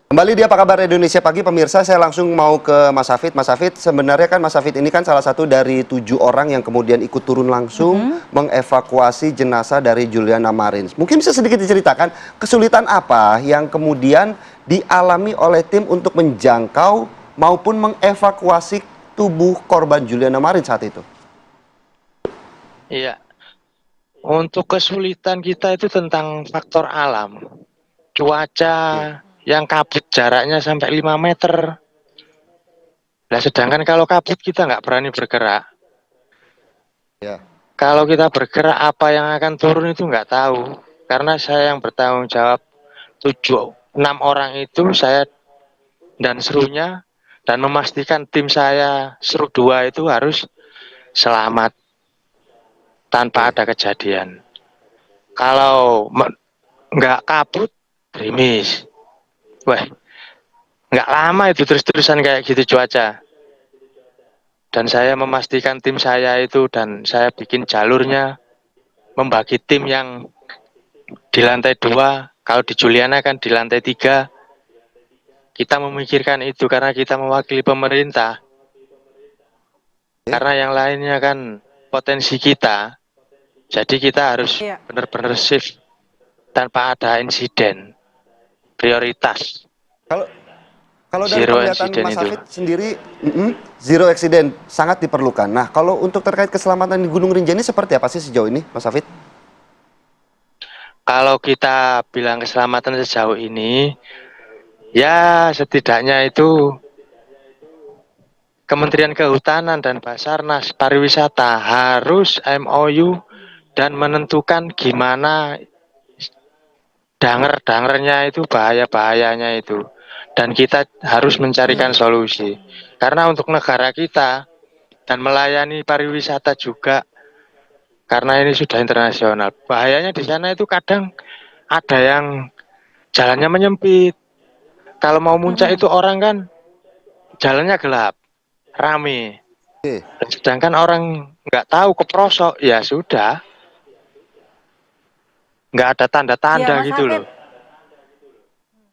Kembali di Apa Kabar Indonesia Pagi, pemirsa. Saya langsung mau ke Mas Hafid. Mas Hafid, sebenarnya kan Mas Hafid ini kan salah satu dari 7 orang yang kemudian ikut turun langsung mengevakuasi jenazah dari Juliana Marins. Mungkin bisa sedikit diceritakan kesulitan apa yang kemudian dialami oleh tim untuk menjangkau maupun mengevakuasi tubuh korban Juliana Marins saat itu? Iya. Untuk kesulitan kita itu tentang faktor alam. Cuaca yang kabut jaraknya sampai 5 meter. Nah, sedangkan kalau kabut kita nggak berani bergerak. Kalau kita bergerak, apa yang akan turun itu nggak tahu. Karena saya yang bertanggung jawab 6 orang itu, saya dan serunya, dan memastikan tim saya seru 2 itu harus selamat tanpa ada kejadian. Kalau nggak kabut, gerimis. Wah, nggak lama itu terus-terusan kayak gitu cuaca. Dan saya memastikan tim saya itu, dan saya bikin jalurnya, membagi tim yang di lantai 2, kalau di Juliana kan di lantai 3. Kita memikirkan itu karena kita mewakili pemerintah. Karena yang lainnya kan potensi kita, jadi kita harus benar-benar shift tanpa ada insiden. Prioritas. Kalau kalau dari Zero penglihatan accident Mas itu. Hafid sendiri, zero accident sangat diperlukan. Nah, kalau untuk terkait keselamatan di Gunung Rinjani seperti apa sih sejauh ini, Mas Hafid? Kalau kita bilang keselamatan sejauh ini, ya setidaknya itu Kementerian Kehutanan dan Basarnas Pariwisata harus MOU dan menentukan gimana danger-dangernya itu, bahaya-bahayanya itu. Dan kita harus mencarikan solusi. Karena untuk negara kita dan melayani pariwisata juga, karena ini sudah internasional. Bahayanya di sana itu kadang ada yang jalannya menyempit. Kalau mau muncak itu orang kan jalannya gelap, rame. Sedangkan orang nggak tahu keprosok, ya sudah. Nggak ada tanda-tanda Mas gitu Hafid, loh.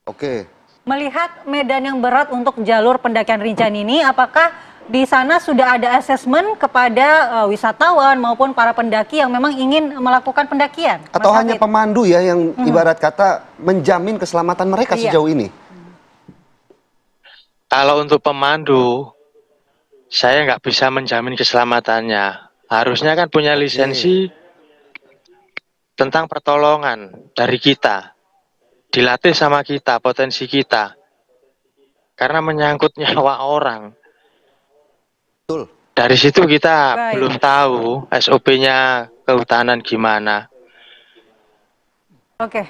Oke. melihat medan yang berat untuk jalur pendakian Rinjani ini, apakah di sana sudah ada asesmen kepada wisatawan maupun para pendaki yang memang ingin melakukan pendakian? Atau Mas hanya Hafid? pemandu ya yang ibarat kata menjamin keselamatan mereka Iya. sejauh ini? Kalau untuk pemandu, saya nggak bisa menjamin keselamatannya. Harusnya kan punya lisensi tentang pertolongan dari kita. Dilatih sama kita, potensi kita. Karena menyangkut nyawa orang. Betul. Dari situ kita Baik. belum tahu SOP-nya kehutanan gimana. Oke.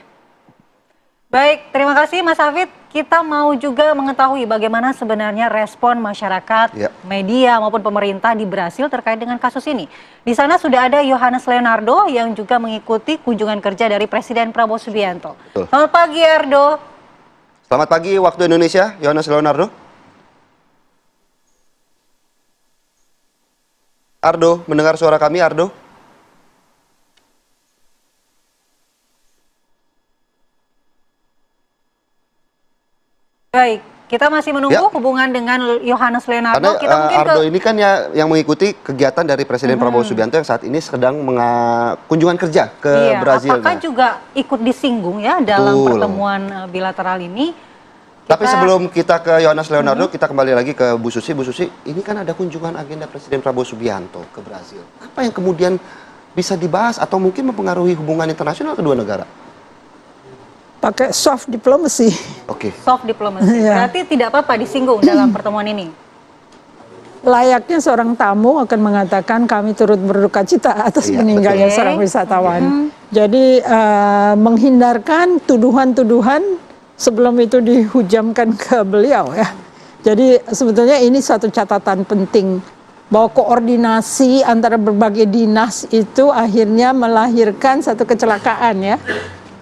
Baik, terima kasih Mas Hafid. Kita mau juga mengetahui bagaimana sebenarnya respon masyarakat, media maupun pemerintah di Brasil terkait dengan kasus ini. Di sana sudah ada Yohanes Leonardo yang juga mengikuti kunjungan kerja dari Presiden Prabowo Subianto. Betul. Selamat pagi, Ardo. Selamat pagi waktu Indonesia, Yohanes Leonardo. Ardo, mendengar suara kami, Ardo? Baik, kita masih menunggu hubungan dengan Yohanes Leonardo. Karena Kita mungkin Ardo ini kan ya yang mengikuti kegiatan dari Presiden Prabowo Subianto yang saat ini sedang kunjungan kerja ke Brazil. Apakah juga ikut disinggung ya dalam Betul. pertemuan bilateral ini? Tapi sebelum kita ke Yohanes Leonardo, kita kembali lagi ke Bu Susi. Bu Susi, ini kan ada kunjungan agenda Presiden Prabowo Subianto ke Brazil. Apa yang kemudian bisa dibahas atau mungkin mempengaruhi hubungan internasional kedua negara? Pakai soft diplomacy. Oke. Soft diplomacy. Iya. Berarti tidak apa-apa disinggung dalam pertemuan ini. Layaknya seorang tamu akan mengatakan kami turut berduka cita atas meninggalnya betul. seorang wisatawan. Jadi menghindarkan tuduhan-tuduhan sebelum itu dihujamkan ke beliau ya. Jadi sebetulnya ini satu catatan penting bahwa koordinasi antara berbagai dinas itu akhirnya melahirkan satu kecelakaan ya.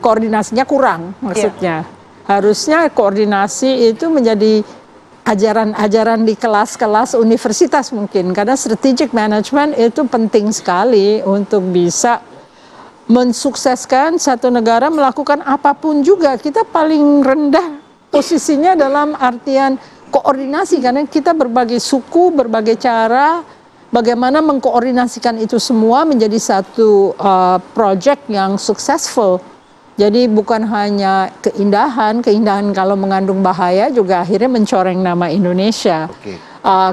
Koordinasinya kurang maksudnya. Harusnya koordinasi itu menjadi ajaran-ajaran di kelas-kelas universitas mungkin. Karena strategic management itu penting sekali untuk bisa mensukseskan satu negara melakukan apapun juga. Kita paling rendah posisinya dalam artian koordinasi. Karena kita berbagai suku, berbagai cara, bagaimana mengkoordinasikan itu semua menjadi satu project yang successful. Jadi bukan hanya keindahan kalau mengandung bahaya juga akhirnya mencoreng nama Indonesia.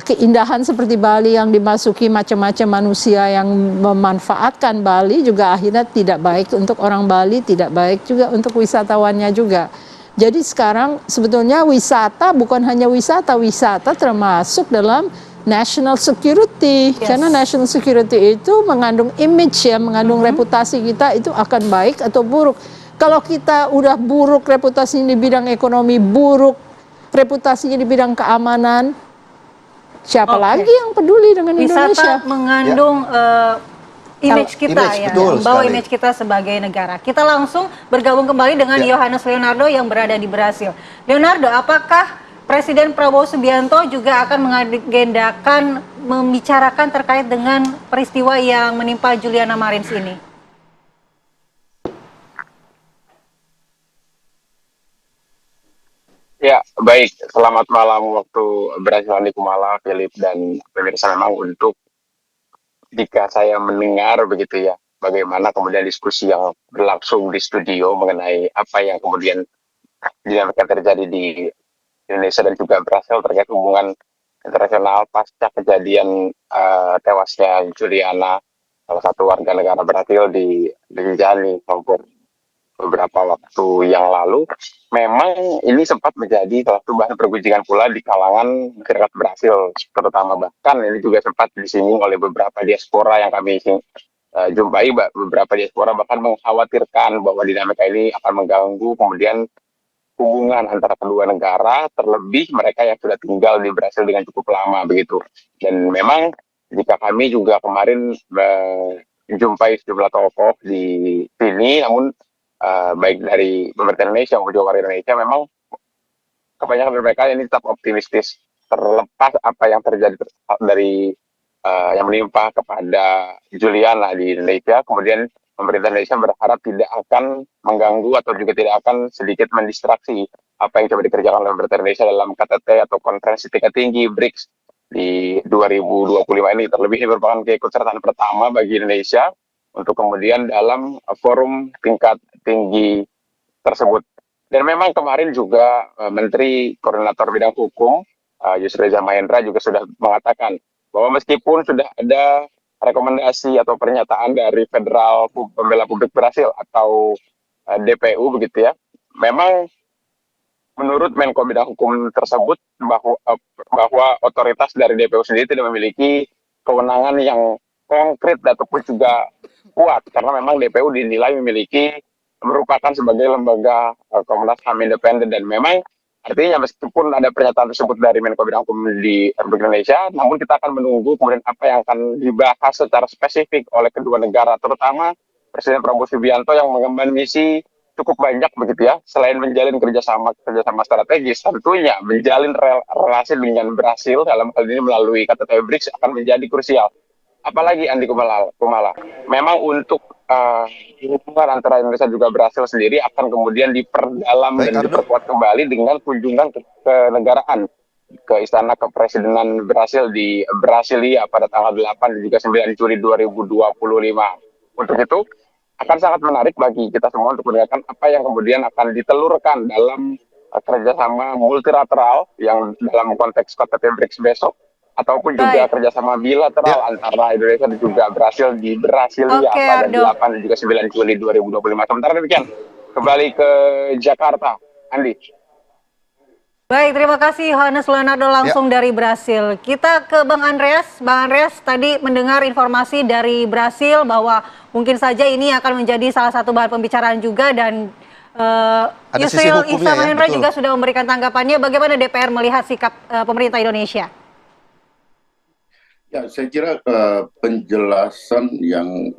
Keindahan seperti Bali yang dimasuki macam-macam manusia yang memanfaatkan Bali juga akhirnya tidak baik untuk orang Bali, tidak baik juga untuk wisatawannya juga. Jadi sekarang sebetulnya wisata bukan hanya wisata termasuk dalam national security. Karena national security itu mengandung image ya, mengandung reputasi kita itu akan baik atau buruk. Kalau kita udah buruk reputasinya di bidang ekonomi, buruk reputasinya di bidang keamanan, siapa lagi yang peduli dengan Indonesia? Wisata mengandung image kita membawa image kita sebagai negara. Kita langsung bergabung kembali dengan Yohanes Leonardo yang berada di Brasil. Leonardo, apakah Presiden Prabowo Subianto juga akan mengagendakan membicarakan terkait dengan peristiwa yang menimpa Juliana Marins ini? Ya, baik. Selamat malam waktu Brasil, Kumala, Philip, dan pemirsa. Memang untuk jika saya mendengar begitu ya, bagaimana kemudian diskusi yang berlangsung di studio mengenai apa yang kemudian dinamika terjadi di Indonesia dan juga Brasil terkait hubungan internasional pasca kejadian tewasnya Juliana, salah satu warga negara Brasil di Rinjani, Lombok beberapa waktu yang lalu. Memang ini sempat menjadi salah satu bahan pergunjingan pula di kalangan masyarakat Brasil, terutama bahkan ini juga sempat disinggung oleh beberapa diaspora yang kami jumpai. Beberapa diaspora bahkan mengkhawatirkan bahwa dinamika ini akan mengganggu kemudian hubungan antara kedua negara, terlebih mereka yang sudah tinggal di Brasil dengan cukup lama begitu. Dan memang jika kami juga kemarin menjumpai sejumlah tokoh di sini, namun baik dari pemerintah Indonesia maupun juga warga Indonesia, memang kebanyakan dari mereka ini tetap optimistis terlepas apa yang terjadi dari yang menimpa kepada Juliana di Indonesia. Kemudian pemerintah Indonesia berharap tidak akan mengganggu atau juga tidak akan sedikit mendistraksi apa yang coba dikerjakan oleh pemerintah Indonesia dalam KTT atau konferensi tingkat tinggi BRICS di 2025 ini. Terlebih ini merupakan keikutsertaan pertama bagi Indonesia untuk kemudian dalam forum tingkat tinggi tersebut. Dan memang kemarin juga Menteri Koordinator Bidang Hukum Yusril Iza Mahendra juga sudah mengatakan bahwa meskipun sudah ada rekomendasi atau pernyataan dari Federal Pembela Publik Brasil atau DPU begitu ya, memang menurut Menko Bidang Hukum tersebut bahwa otoritas dari DPU sendiri tidak memiliki kewenangan yang konkret ataupun juga kuat, karena memang DPU dinilai merupakan sebagai lembaga Komnas HAM independen. Dan memang artinya meskipun ada pernyataan tersebut dari Menko Bidang Hukum di Republik Indonesia, namun kita akan menunggu kemudian apa yang akan dibahas secara spesifik oleh kedua negara, terutama Presiden Prabowo Subianto yang mengemban misi cukup banyak begitu ya. Selain menjalin kerjasama strategis, tentunya menjalin relasi dengan Brasil dalam hal ini melalui KTT BRICS akan menjadi krusial. Apalagi Andi Kumala, memang untuk hubungan antara Indonesia juga Brasil sendiri akan kemudian diperdalam dan diperkuat kembali dengan kunjungan ke negaraan ke Istana Kepresidenan Brasil di Brasilia pada tanggal 8 dan juga 9 Juli 2025. Untuk itu akan sangat menarik bagi kita semua untuk mendengarkan apa yang kemudian akan ditelurkan dalam kerjasama multilateral yang dalam konteks KTT BRICS besok, ataupun juga kerjasama bilateral antara Indonesia dan juga Brasil di Brasilia pada 8 dan juga 9 Juli 2025. Sementara demikian, kembali ke Jakarta, Andi. Baik, terima kasih Yohanes Leonardo langsung dari Brasil. Kita ke Bang Andreas. Bang Andreas tadi mendengar informasi dari Brasil bahwa mungkin saja ini akan menjadi salah satu bahan pembicaraan juga, dan Yusril Iza Mahendra juga sudah memberikan tanggapannya. Bagaimana DPR melihat sikap pemerintah Indonesia? Ya, saya kira penjelasan yang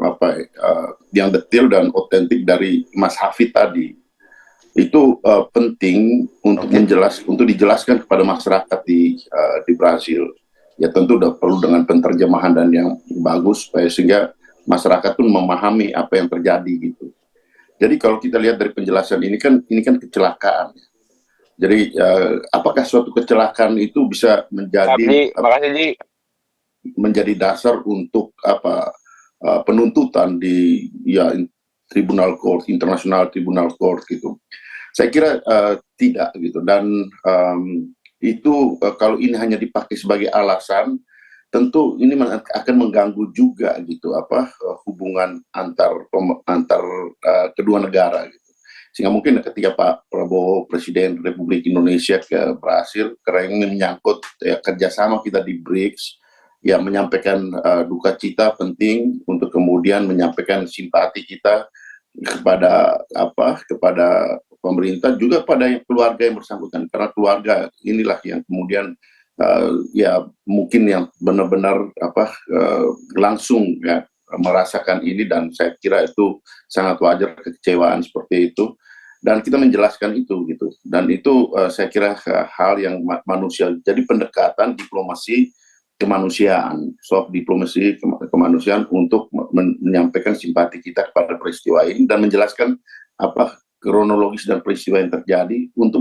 yang detail dan otentik dari Mas Hafid tadi itu penting untuk dijelaskan kepada masyarakat di Brasil. Ya tentu udah perlu dengan penterjemahan dan yang bagus sehingga masyarakat pun memahami apa yang terjadi gitu. Jadi kalau kita lihat dari penjelasan ini kan kecelakaan. Jadi apakah suatu kecelakaan itu bisa menjadi menjadi dasar untuk penuntutan di Tribunal Court, International Tribunal Court gitu. Saya kira tidak gitu, dan itu kalau ini hanya dipakai sebagai alasan, tentu ini akan mengganggu juga gitu hubungan antar kedua negara gitu. Sehingga mungkin ketika Pak Prabowo Presiden Republik Indonesia ke Brasil, karena ini menyangkut kerjasama kita di BRICS, ya menyampaikan duka cita penting untuk kemudian menyampaikan simpati kita kepada pemerintah, juga pada keluarga yang bersangkutan, karena keluarga inilah yang kemudian ya mungkin yang benar-benar langsung ya merasakan ini, dan saya kira itu sangat wajar kekecewaan seperti itu, dan kita menjelaskan itu gitu, dan itu saya kira hal yang manusia. Jadi pendekatan diplomasi kemanusiaan, soft diplomasi kemanusiaan untuk menyampaikan simpati kita kepada peristiwa ini dan menjelaskan apa kronologis dan peristiwa yang terjadi untuk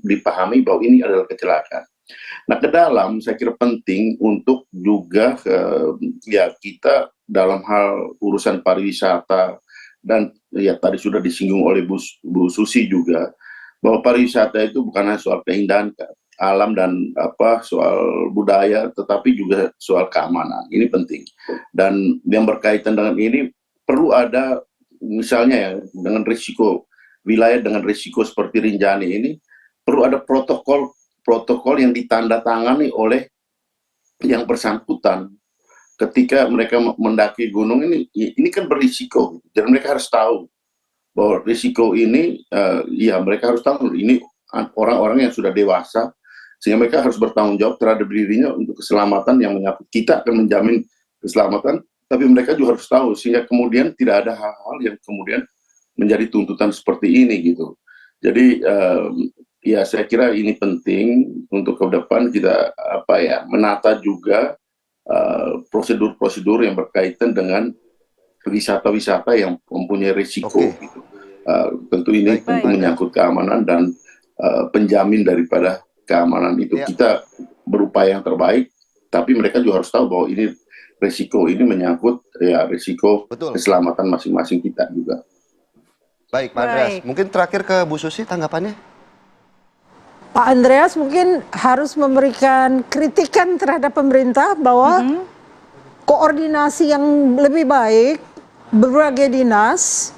dipahami bahwa ini adalah kecelakaan. Nah, ke dalam saya kira penting untuk juga ya kita dalam hal urusan pariwisata, dan ya tadi sudah disinggung oleh Bu Susi juga, bahwa pariwisata itu bukan hanya soal keindahan alam dan soal budaya, tetapi juga soal keamanan. Ini penting. Dan yang berkaitan dengan ini perlu ada, misalnya ya, dengan risiko wilayah dengan risiko seperti Rinjani ini, perlu ada protokol yang ditandatangani oleh yang bersangkutan ketika mereka mendaki gunung ini kan berisiko, dan mereka harus tahu bahwa risiko ini, ya mereka harus tahu ini orang-orang yang sudah dewasa, sehingga mereka harus bertanggung jawab terhadap dirinya untuk keselamatan yang menyangkut. Kita akan menjamin keselamatan, tapi mereka juga harus tahu, sehingga kemudian tidak ada hal-hal yang kemudian menjadi tuntutan seperti ini gitu. Jadi ya saya kira ini penting untuk ke depan kita menata juga prosedur-prosedur yang berkaitan dengan wisata-wisata yang mempunyai risiko gitu. Tentu ini menyangkut keamanan dan penjamin daripada keamanan itu. Kita berupaya yang terbaik, tapi mereka juga harus tahu bahwa ini risiko ini menyangkut ya risiko keselamatan masing-masing kita juga. Baik, Pak Andreas. Mungkin terakhir ke Bu Susi tanggapannya. Pak Andreas mungkin harus memberikan kritikan terhadap pemerintah bahwa koordinasi yang lebih baik berbagai dinas,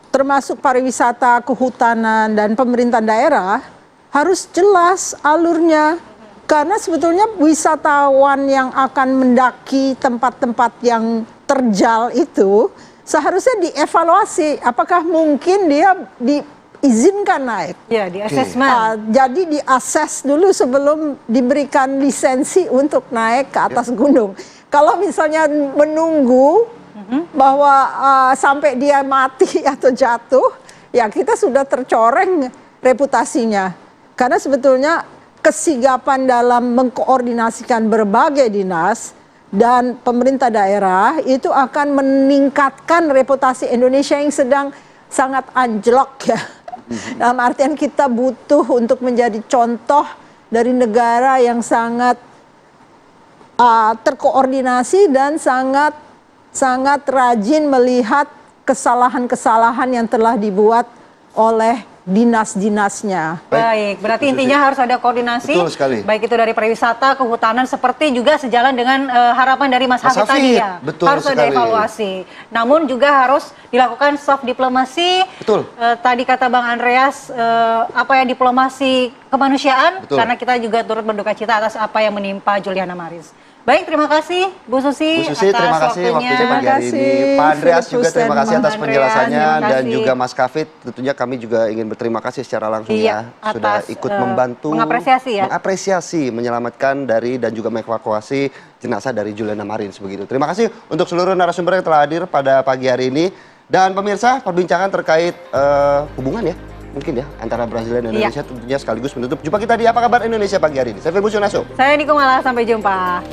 termasuk pariwisata, kehutanan, dan pemerintahan daerah harus jelas alurnya. Karena sebetulnya wisatawan yang akan mendaki tempat-tempat yang terjal itu seharusnya dievaluasi. Apakah mungkin dia diizinkan naik? Ya, di asesmen. Jadi diases dulu sebelum diberikan lisensi untuk naik ke atas gunung. Kalau misalnya menunggu bahwa sampai dia mati atau jatuh, ya kita sudah tercoreng reputasinya. Karena sebetulnya kesigapan dalam mengkoordinasikan berbagai dinas dan pemerintah daerah itu akan meningkatkan reputasi Indonesia yang sedang sangat anjlok ya. Dalam artian kita butuh untuk menjadi contoh dari negara yang sangat terkoordinasi dan sangat rajin melihat kesalahan-kesalahan yang telah dibuat oleh dinas-dinasnya. Baik, berarti intinya harus ada koordinasi. Betul sekali. Baik itu dari pariwisata, kehutanan, seperti juga sejalan dengan harapan dari Mas Hafid tadi ya. Betul harus sekali. ada evaluasi. Namun juga harus dilakukan soft diplomasi. Betul. Tadi kata Bang Andreas, diplomasi kemanusiaan. Betul. Karena kita juga turut berduka cita atas apa yang menimpa Juliana Maris. Baik, terima kasih Bu Susi, Bu Susi, atas terima kasih waktunya pagi hari ini. Pak Andreas juga terima kasih atas penjelasannya, dan juga Mas Kafid, tentunya kami juga ingin berterima kasih secara langsung ya sudah ikut membantu mengapresiasi menyelamatkan dari dan juga mengevakuasi jenazah dari Juliana Marins begitu. Terima kasih untuk seluruh narasumber yang telah hadir pada pagi hari ini, dan pemirsa, perbincangan terkait hubungan ya mungkin ya antara Brazil dan Indonesia tentunya sekaligus menutup jumpa kita di Apa Kabar Indonesia pagi hari ini. Saya Firmus Yonaso. Saya Niko Malah, sampai jumpa.